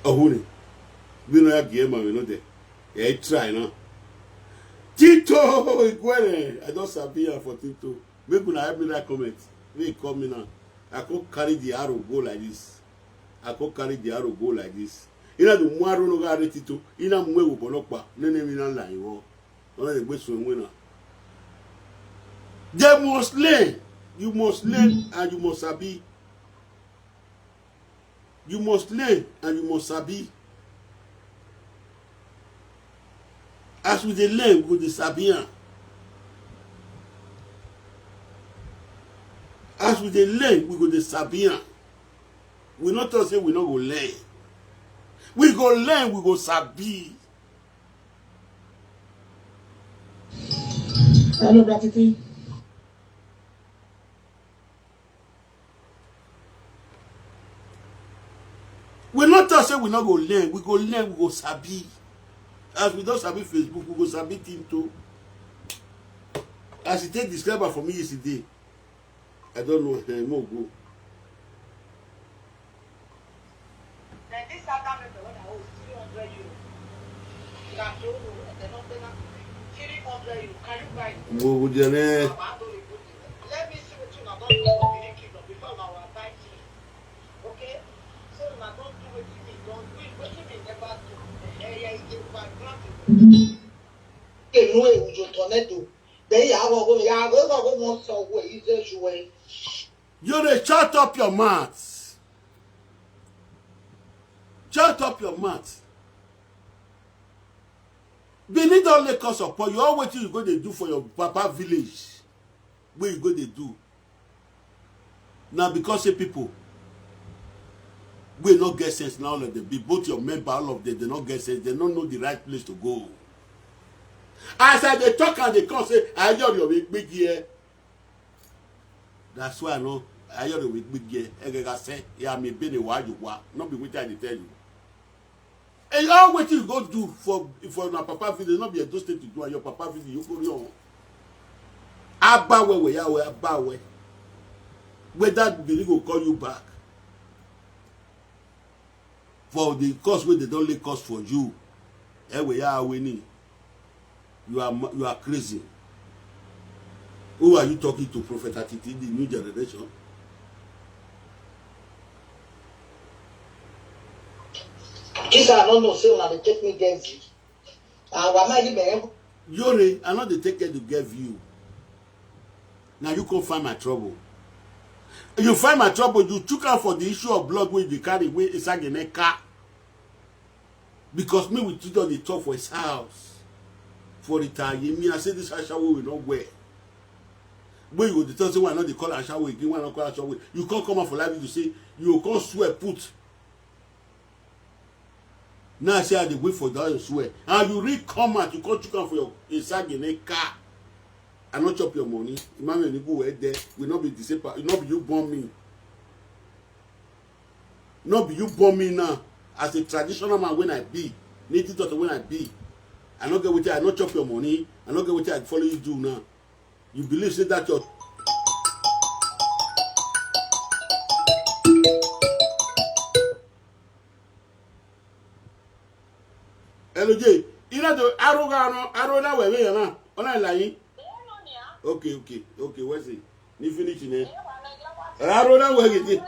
Ohune. We know that game, we know that. Yeah, try now. Tito, I don't sabi her for Tito. Make una help me that comment. They come in now. I could carry the arrow go like this. I could carry the arrow go like this. Ina do mo arrow no ga re Tito. Ina mo ewo bonopa. Nene mi na la iwo. Ona le gbe so enwe na. They must learn. You must learn and you must sabi. You must learn and you must sabi. As we dey learn, we go dey sabi am. As we dey learn, we go dey sabi am. We not talk say we no go learn. We go learn, we go sabi. Hello, Atiti. We not talk say we no go learn. We go learn, we go sabi. As we don't sabi Facebook, we go sabi Tinto. As he take describer for me yesterday, I don't know more go. Then this other member when I was 300 euro. That you know, they're not 300 euro. Can you buy it? Wo wo je ne. Let me see what you now don't do for the kingdom before now I buy it. Okay? So now don't do what you need. Don't do it. What you mean never do. No, you tornado. They are going to so way. Iyore, shut up your mouth. Shut up your mouth. Benin don't let us support you. All what you go to do for your papa village. Where you go to do? Now because say people we not get sense now, all of them. Be both your member, all of them, they not get sense. They don't know the right place to go. As I they talk and they come say, I hear your big year. That's why I know I hear your big year. I say, yeah, me be the why you want. Not be what I tell you. And all what you go do for your papa video, not be a those things to do and your papa video, you go on. Abawe, Abawe. Where that belief will call you back. For the cost where they don't lay cost for you, we are winning. You are crazy. Who are you talking to, Prophet Atiti, the new generation? This I don't know. Say when they take me against you. Iyore, I know they take care to give you. Now you can't find my trouble. You find my trouble, you took out for the issue of blood when you carry away inside the car. Because me with Tito they talk for his house. For retire. Me, I say this Ashawo will not wear. When you go to tell someone not they call Ashawo again, why not call Ashawo? You can't come out for life to say you can't swear put. Now I say I wait for that and swear. And you really come out, you can't for your inside the car. And not chop your money. Imagine you go there, will not be the same. It not be you born me. Not be you born me now. As a traditional man when I be, native daughter when I be. I not get with you, I not chop your money. I not get with you, I follow you do now. You believe say that your LJ, you know the arrow na we na. Ona lying. Okay. What's it? You finish it. Arrow na we get.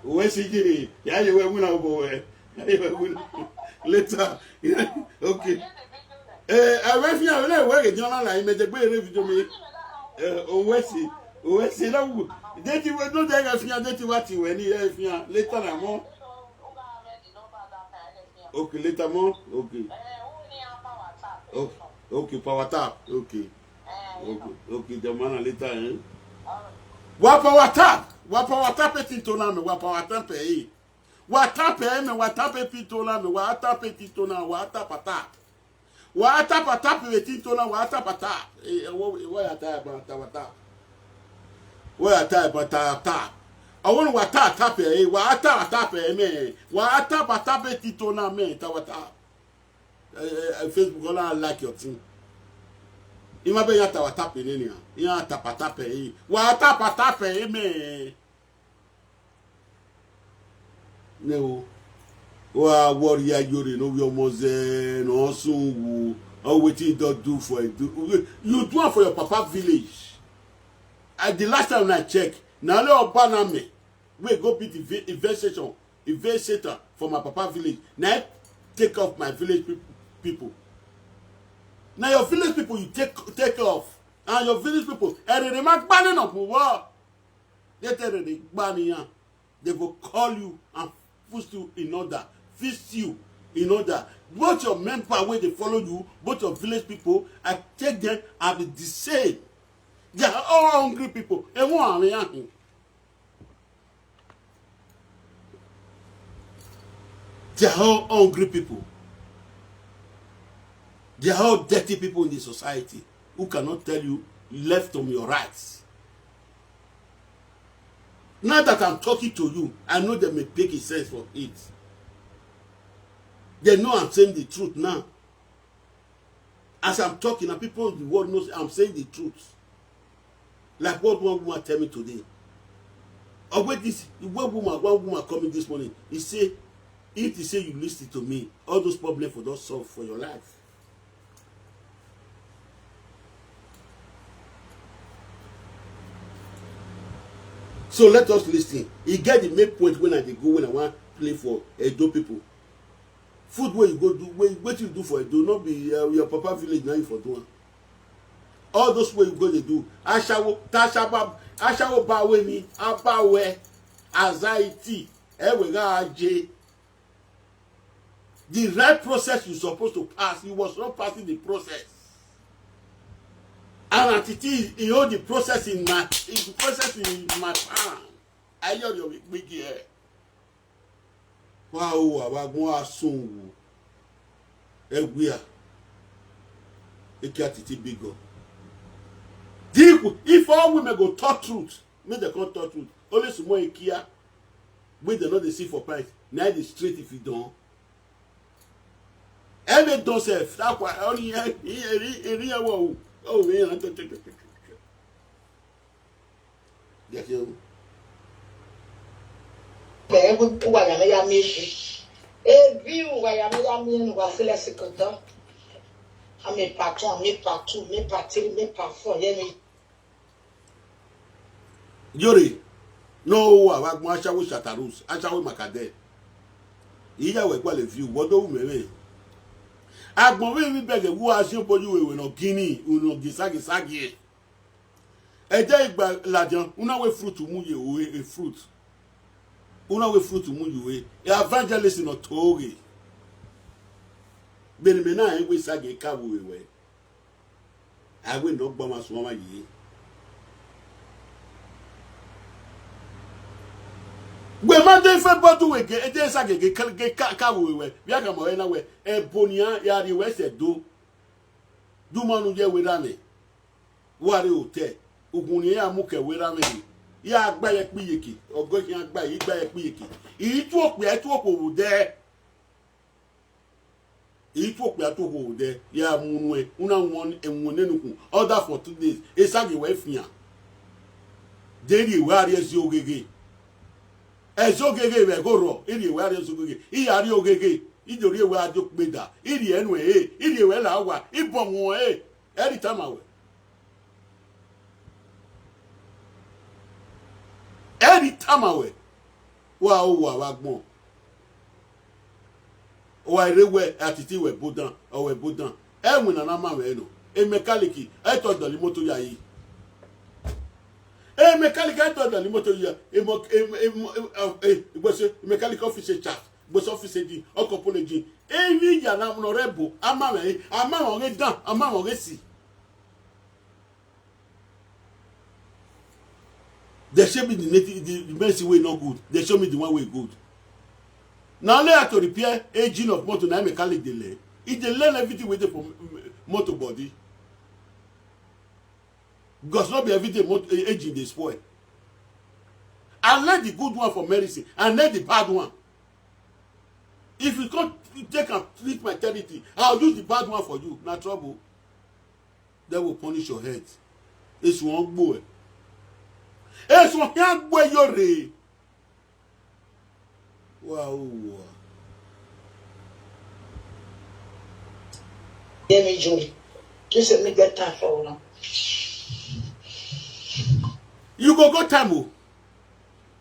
Where see Jiri? Yeah, you were winner over. Later. Okay. I went here, I work at John. I made a great review to me. Where see, no. Did you not take a fear that you what you when you have later I'm more? Okay, later more? Okay. Okay, power tap. Okay. Okay, the man later, eh? What power tap? What power tap it into now? What power tap eh? What tap eh? What tap it into now? What tap it into now? What tap a tap? What tap a tap it into now? What tap a tap? What a tap a tap? What a tap a tap? I want what tap eh? What tap eh? Me? What tap a tap it into now? Me? Tap tap. Facebook, I like your thing. Ima be yata watape nini ya? Ya tapatape hii. Watapatape hii me. No. Wa warrior Iyore no we almost no sunwu. Oh wetin you don't do for it. You do it for your papa village. At the last time I check, na le obana me. We go be the event center for my papa village. Now take off my village people. Now your village people you take off, and your village people and they make banning up war. They will call you and put you in order, feast you in order. Both your member where they follow you, both your village people, I take them and be the same. They are all hungry people. They are all hungry people. They are all dirty people in the society who cannot tell you left from your rights. Now that I'm talking to you, I know they may make sense for it. They know I'm saying the truth now. As I'm talking, and people in the world knows I'm saying the truth. Like what one woman tell me today. Or wait, one woman coming this morning, he say, if he say you listen to me, all those problems will not solve for your life. So let us listen. He get the main point when I go when I want to play for Edo people. Food where you go do, what you do for Edo, not be your papa village now for doing. All those where you go they do. Ashawo bawe mi, abawe, anxiety, aje. The right process you're supposed to pass, he was not passing the process. And Atiti, he hold the process in my palm. I hear your big here. Wow, I soon. Egwia. Atiti bigger. If all women go talk truth, make they can't talk truth. Only some more Ikea. Wait, they know they see for price. Now the straight if you don't. Every don't say that why only here. Oh, man. Yes, you. Iyore, no, I want to show Shatarus. I shall Makade. Here we go the view. What do we mean? Agbonwe mi bege wo asin poju wewe no Guinea uno gisagi. Eje igba lajan una we fruit mu ye o a fruit. Una we fruit mu ye evangelist no toge. Beni me na we sage ka wo wewe. Awe no gbo ma so ma yi. We man dey fe bodu we ge eje sage ge ka wo wewe. Bia ka mo na we ebonia ya ri we se do manu je we rame wari hotel ogun ni ya mu ke we rame ya agba ye piyeki ogoji agba yi gba ye piyeki itu ope wo de itu ope atu wo de ya munu e una won enwon nenukun order for 2 days e sage we fian deri we ari esi ogege ezogege we go ro iri we ari ezogege i ari ogege Iyore ewe adokpeda iri enu iri ewe la wa ibon won every time awe wa o wa gbon o erewe Atiti we bodan o we bodan e win na ma we no e mechanic e to do li moto ya yi e mechanic e to do li moto ya gbose mechanic office chat gbose office di okopology e ni ya na no rebo ama won re dan ama won re si. They show me the mercy way not good. They show me the one way good. Now only have to repair engine of motor na mechanic dey learn. If they learn everything with the motor body, because not be everything motor engine dey spoil. I learn the good one for medicine and learn the bad one. If you can't take and treat my eternity, I'll use the bad one for you. No trouble. They will punish your head. It's one boy. It's one young boy, Iyore. Wow. Give me joy. Just let me get time for now. You go time, oh.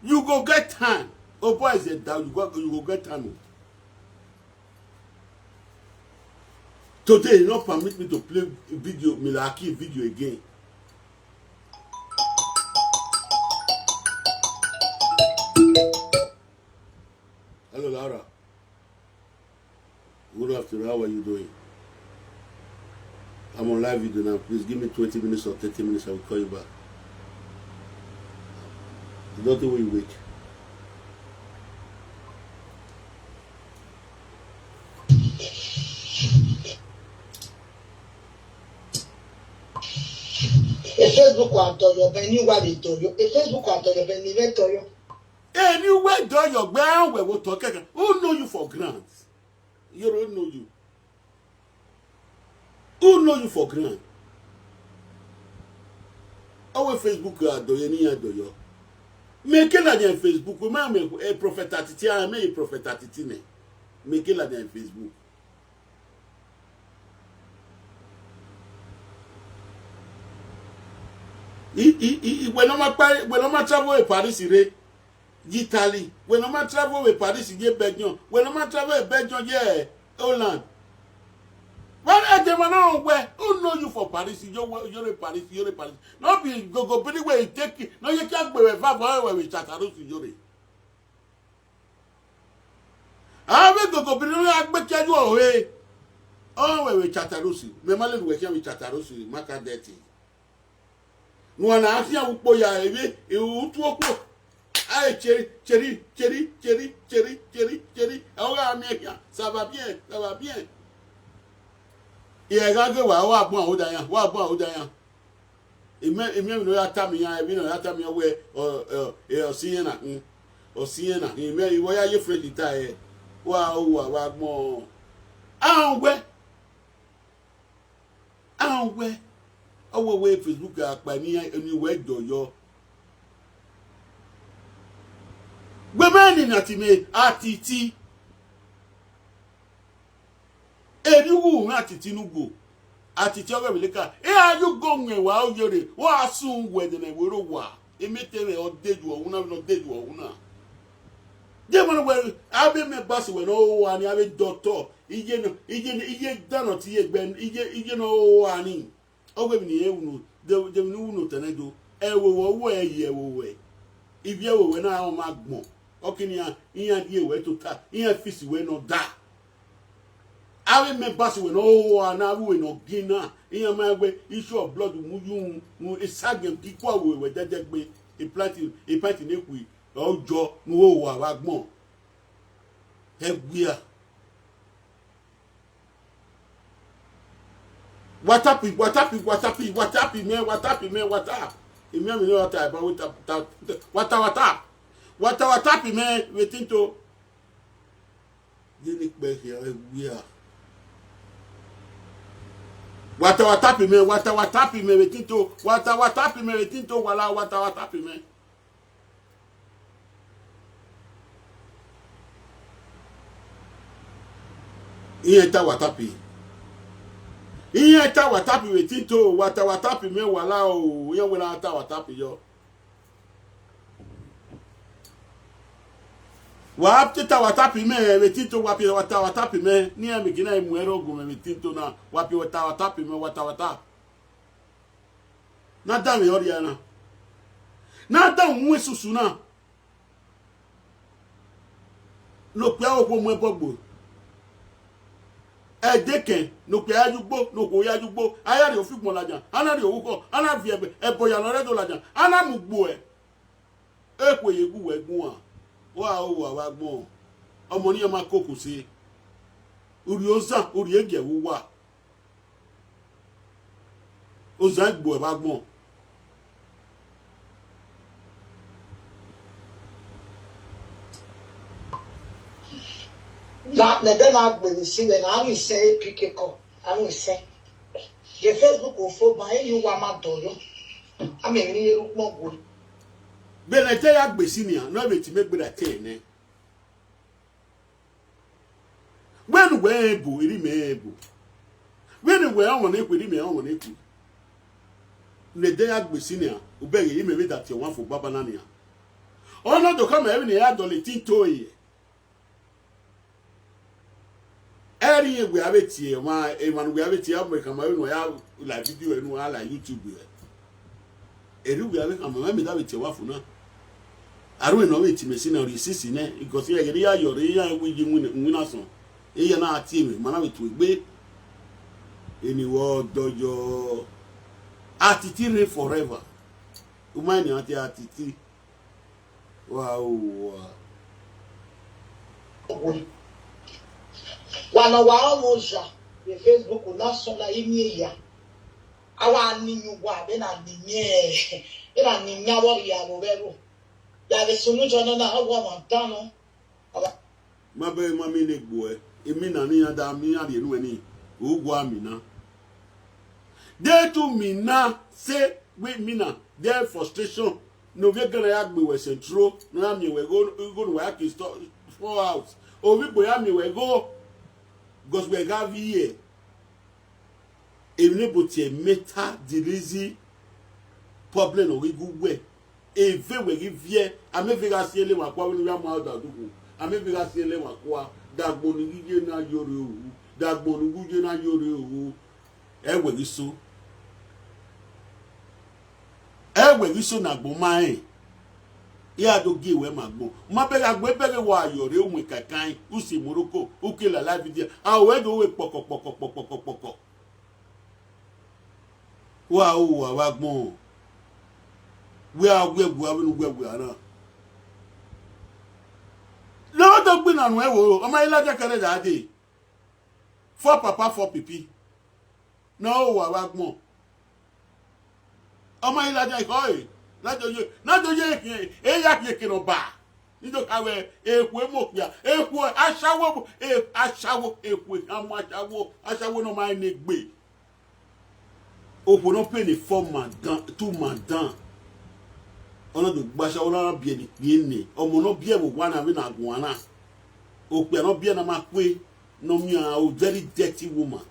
You go get time. Oh boy, is it down? You go get time. Oh. Today, you not permit me to play video, Milaki video again. Hello, Laura. Good afternoon. How are you doing? I'm on live video now. Please give me 20 minutes or 30 minutes. I will call you back. The daughter will wait. Facebook wa toyo be ni wa le toyo. Facebook wa toyo be ni le toyo. Anywhere do your ground where we talk. Who know you for grants? You don't know you. Who know you for grant? Our Facebook do you need do you? Make it like Facebook. We might make a prophet Atiti. I make a prophet Atiti. Make it like Facebook. When I'm travel to Paris, Italy. When I'm travel to Paris, Belgium. When I'm travel to Belgium, Holland. Well, I don't know where. Who know you for Paris? You're Paris. Not be go pretty where you take it. No, you can't go where we chat around to Iyore. I will go pretty where I bet you away. Oh, where we chat around. Me male we can we chat around. Maka dirty. No na afia upo ya ewe e utu okwo ai cheri awa amia ça va bien e ga ge wa bu awuda yan eme no ya tami yan ebi no ya tami we osiyen na eme iwo ya ye fredi ta e wa gbon anwe owo we Facebook apa ni eni we doyo gbemeni na ti me Atiti eriwu na Atiti nugo Atiti owe beleka ayu go nwewa Iyore wa sun we de na wero wa emetere odeju ohun na je mo we abi me boss we no wa ni abi doctor iye dano ti ye gbe iye no wa ni ogbe mi ni ewunu de mi wunu tenedo ewo eye ibi ewo na o ma gbon okini iyan die we to ta iyan fisi we no da awe me basi we no wa na we no gina iyan ma gbe issue of blood mu isagem kiko we dedegbe e plant ne ku ojo nu o wa gbon egbia What up, man? What up? Imi mi no what up, man? Waiting to Unique back here, we are. What up, man? What up, man? Waiting to what up, man? Waiting to Wahala, what up, man? Iyeta what up? Iye ta watapi wetito watapi me wala o ye wala ta watapi yo Wapita watapi me metito wapi watapi me ni amekina imwero gume metito na wapi watapi me wata na dami oriana na dam nwe susu na no pe opo mo gbogbo edeken no pe ajugbo no ko yajugbo ayari ofigbon lajan anari owuko anafi ebo ya lore do lajan anamugbo ekwe yegu wegun a wa o wa gbon ọmọ ni ma koko sí uri oza uri ege wo wa oza gbo e ba gbon na dem agbere si we na we say pk ko and we say the Facebook ofo ba yu wa ma doyo ameri eru pon go benete ya gbesi ni na be ti megbere te ne when we bu iri me ebu when we awon eku iri me awon eku le de ya gbesi ni obere iri me that you wan for baba na ni ona do come every ya do le tinto yi eri we abeti ma e man we abeti America ma no ya la video enu ala YouTube eri we abeti ma me da beti wa fu na aru no we ti me si na ri sisi ne because ye ya Iyore ya we ji nwina so e na ati me mana we tu egbe eni wo dojo Atiti re forever umani ati Atiti wow wana wa omoja the Facebook na so na imi ya awa ni nyugwa be na ninye ira ni nyawo ya bo bebo ya be sunu jono na awa ma dano mabe mami le gbo emi na ni ada mi ari enu eni ogwa mi na they to me na say we me na their frustration no we gonna ya gbe we centro na mi we go no work is for house o we boya mi we go because we have here enable to meta delizy problem o we go we e ve we give here ame ve ga sie le wa kwa we ma da dugu ame ve ga sie le wa kwa dagbo ni gije na Iyore owu dagbo ni gije na Iyore owu ewe giso na gbo mai ya do gi we magbo ma be ga gbe be wa Iyore ohun kankan usi moroko ukela live video awe do we pokopokopokopokopoko wa o wa gbon we agwegu abinu gwegu ara no do gbin anu ewo o ma ila jakere dade for papa for pipi no wa gbon ọmọ ilaja ikoy lajoye eya keke no ba nido kawe eku emopia eku asawo eku amu asawo no ma ne gbe opo no pe ni 4 man dan 2 man dan ona do gbasa ona bie ni ni ọmọ no bie wo wana mi na gunana opo no bie na ma pe no mi a very dirty woman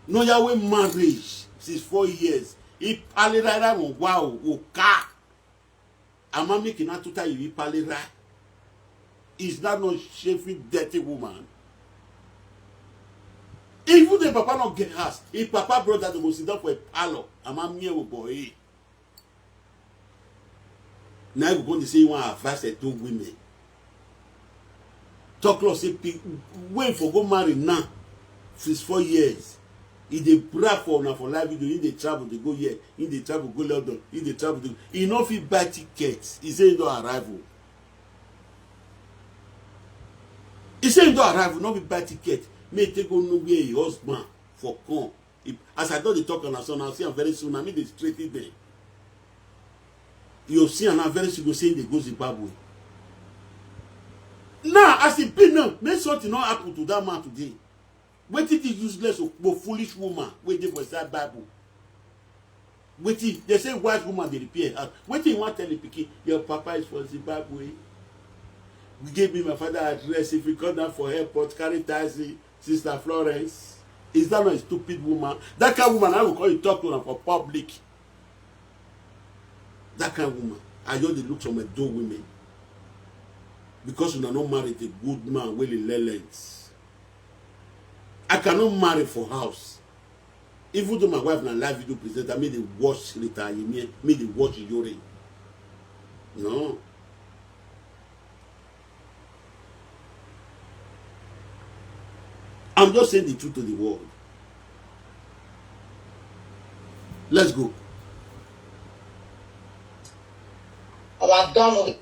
no yawe marriage 4 years ipalera mo wa o ka amami kina tuta yi ipalera is that not shameful dirty woman even the papa not get house if papa brother the most sit for a parlor amami e boy now you going to say you want advice to women talk close say wait for go marry now 4 years. If they pray for now for live video, if they travel, they go here. If they travel, go London. If they travel, he not fit buy tickets. He say he don't arrival. He say he don't arrival, not fit buy ticket. May take go nowhere a husband for come. As I don't talk on our son, I'll see him very soon. I mean they straighten them. You'll see him very soon. Go say they go Zimbabwe. Now, as it be now, may something not happen to that man today. Wetin is useless or foolish woman wey dey for inside Bible? Wetin they say wise woman dey repair house. Wetin you wan tell the pikin? Your papa is for Zimbabwe. We gave me my father address. If you come down for airport, carry taxi, Sister Florence. Is that not a stupid woman? That kind of woman, I will call you talk to her for public. That kind of woman. I just dey look for my doe women. because you are not married a good man will lens. I cannot marry for house. Even though my wife na live video presenter, me dey watch later, me dey watch Iyore. No. I'm just saying the truth to the world. Let's go. Our done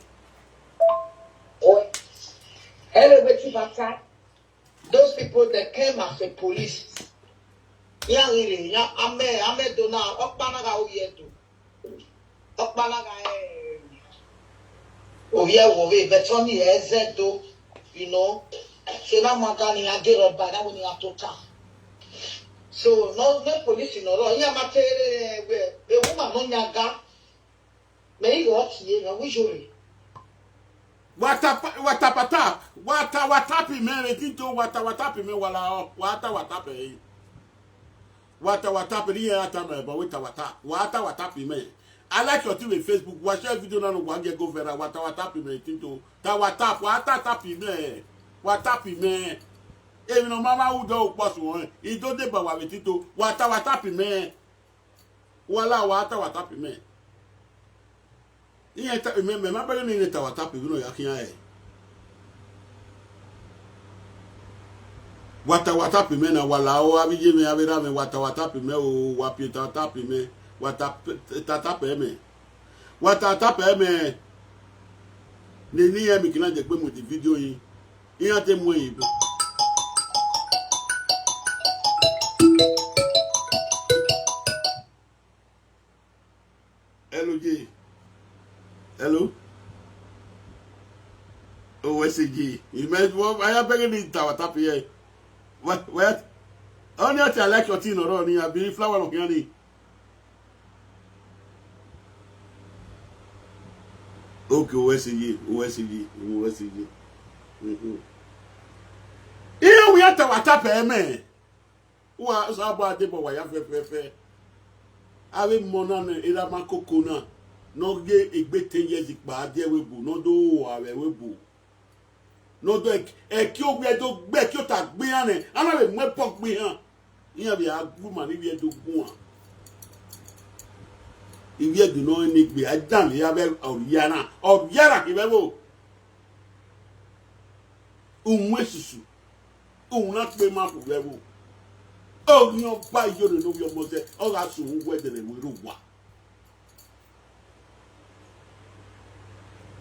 elevator. Those people that came as a police. Yeah, really. Yeah, ame do now. Okpanaga oyedo. Okpanaga oye betoni ezedo. You know. So now magani agero ba na woni atoka. So no police no ro. Yeah, matere we woman no nyaga. Me go tie na wijori. Watapi me retito watapi me wala watapi. Watapi ni atame but watapi me. I like your team on Facebook. Watch your video now go get go vera watapi me retito. Watapi me. Watapi me. Even no mama who do pass one. He don't dey ba retito. Watapi me. Wala watapi me. Me remember you need watapi you know yakia eh. Watapi me na wala o abije me abira me watapi me o wapi tatapi me watapi me ni e mi kina je pe mo di video yin iyan te mo yin Hello. Oh, where's it? You meant what? I am begging it. Tap here. What? Only I like your tea or only I believe flower of Yanni. Okay, where's it? Here we are to tap man. Who are about the boy? I have Ave monana ila makokona. No ge egbe 10 years ikpa ade webu no do awe webu no do ki o gbe do gbe ki o ta gbe ane ana be mo pok gbe han iyan bi agbu ma ni bi do gun an ibi edu no ni gbe adan ya be oyara ki be bo unwe susu una pe ma ku be bo o ni o ba Iyore no bi omo se o ga su un wedere we ru wa.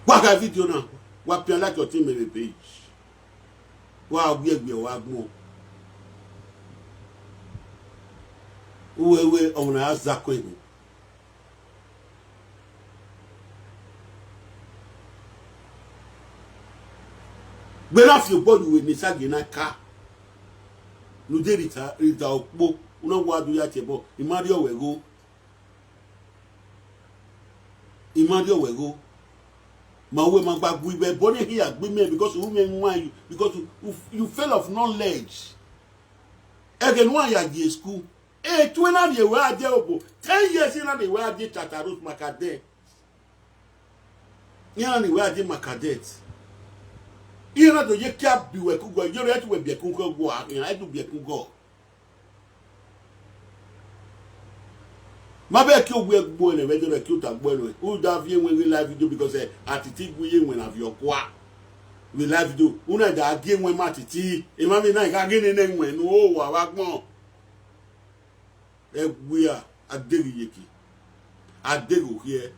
Waka video now. What you like your team maybe page. Wow, we more. We on a zakwe. But if your body with Nisagi na car. No did it okbo. Una wa do ya chebo. Imadio wego. My way, my back, we were born here, because women want you, because you fail of knowledge. Again, why you are at school? 20 years were there, 10 years in the way I did Tatarus Macadet. Yeah, the way I did Macadet. You know, you can't be a cougar, you're to be a cougar, and I do be a cougar. Mabe ki ogbe egbo ne we do ki uta gbo no who da vie when we live video because Atiti gwe when have your kwa we live video una da age when ma Atiti e ma mi na ga ge ne nwen no o wa wa gbon egwe a aderi yeki adego here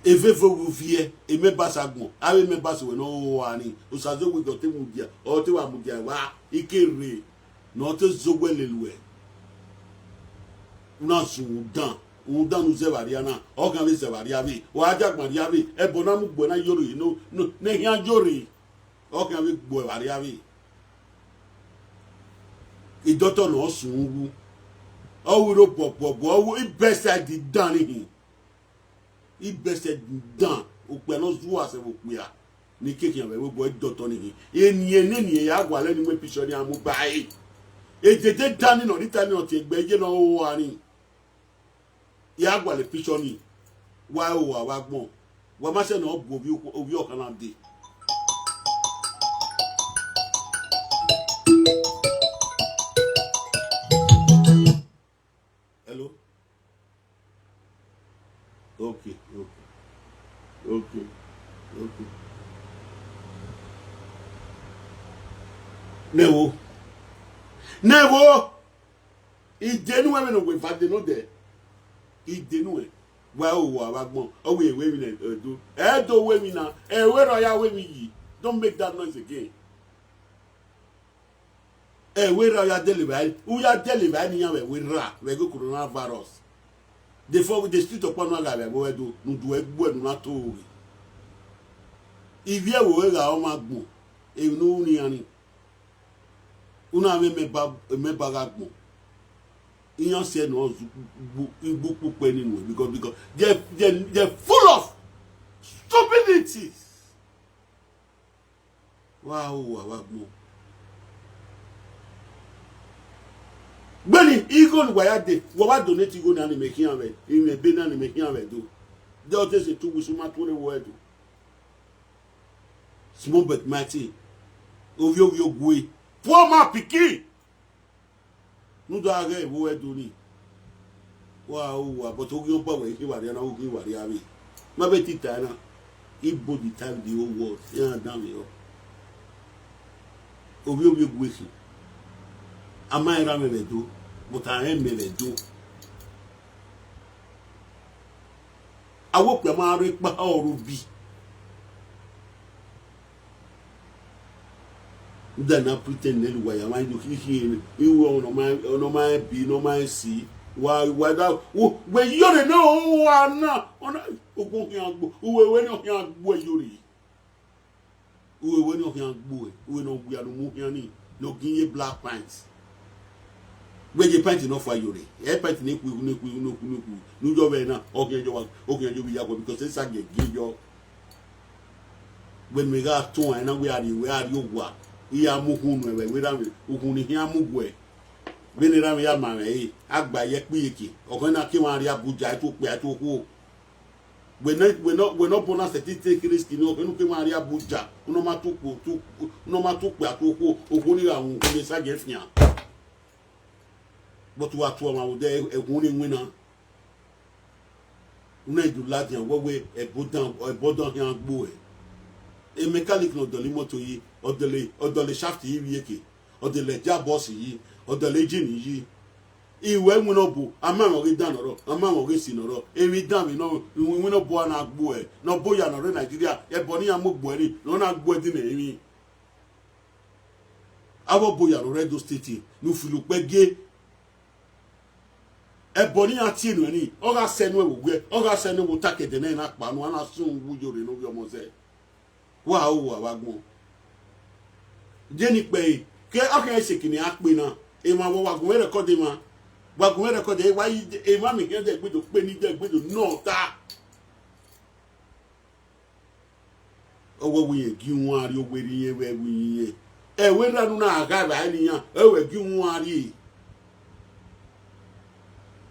eve vogu vie e me basa gbon awe me basa we no wa ni o sazo we go te mu dia o te wa mu dia wa ikere not a zogwelelwe. Una Sudan. Udan nous evariana. Organise variavi. Wajak mariavi. Ebonamu buena yori. No, nehian yori. Organise bue variavi. I doctor no sungu. Oh, we don't pop. Oh, it best I did done him. It best I did done. Ukwenos was a wuya. Ni keki ya wewe boy doctor ni. Ni ya gwa le ni we picture ni amu bai. Ejete dani no ritani no ti egbeje no wa ni ya gwa le picture ni wa o wa gbon wa ma se no obi o kana de hello okay newo idenu we no we fa de no de idenu e wa o wa gbon o we mi na do do we mi na we ro ya we mi yi don't make that noise again we ro ya deliver u ya deliver ni yan we ra we go coronavirus before the street upon no ga we do nu do egbu enu na to we ivie we ga o ma gbon e nu ni ani una me ba ga gbon iyan se no igbu pupo ninu because they're full of stupidities. Wow, gbon gbeni igo ni waya de wo ba donate igo na ni mekin ave ime be na ni mekin ave do de o te se tu wisuma to re wo do small but mighty ovio gwe poor ma pikin nu do age wo e do ni wa but ogio pa we ki wa ri na o ki wa ri abi ma be ti ta na ibo di time the whole world ya down me ovio gwe si amaira me do but I am me do awo pe ma ri pa oru bi then I pretend that why am I do here you no my be no my see why that when you don't know na ona ogun yan gbo we no yan gbo yori we no yan gbo we no gbo anu mu yan ni no ginye black pants we je pants no for yori e pants ni ku no jo be na ogun jo bi ya go because say say give your when we got to and we are you iya muhunu ewe we ran uhunu hia mugwe beni ran ya ma me agba ye piyeki okon na ki wan ri Abuja to pe to ku we no bona certificate risk ni okon ki wan ri Abuja no ma to pe to ku okun ni awun ko ni saje fian but wa to ma wo de ehun ni wina una du ladian wo we ebodan hian gbo e mechanic no doli moto yi odole shaft yi wieke odole ja boss yi odole engine yi iwe mu no bu amamo ge dan oro amamo ge sin oro emi dan mi no wi no bo na gbo e no bo ya no re Nigeria e bo ni amogbo eri no na gbo di na emi abo bo ya no Redo State nu filu pege e bo ni ati enu ni o ga senu e wogwe o ga senu wo takede na pa no ana sun wujore no bi omo se wa gbon je ni pe ke akan se kini ape na e ma wo wa gun record ma wa gun record e wa e ma mi ke de gbedo pe ni de gbedo no ta owo wi e gi won ari owo ri yen we wi yen e we ranu na aga ba ni yan e we gi won ari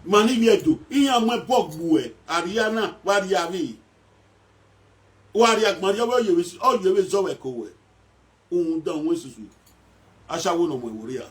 mani bi edo iyan mo bogbu e ariana wa ri ari wari agbon yo yewe zo we ko we ohun dan won susu asawo no mo iwori a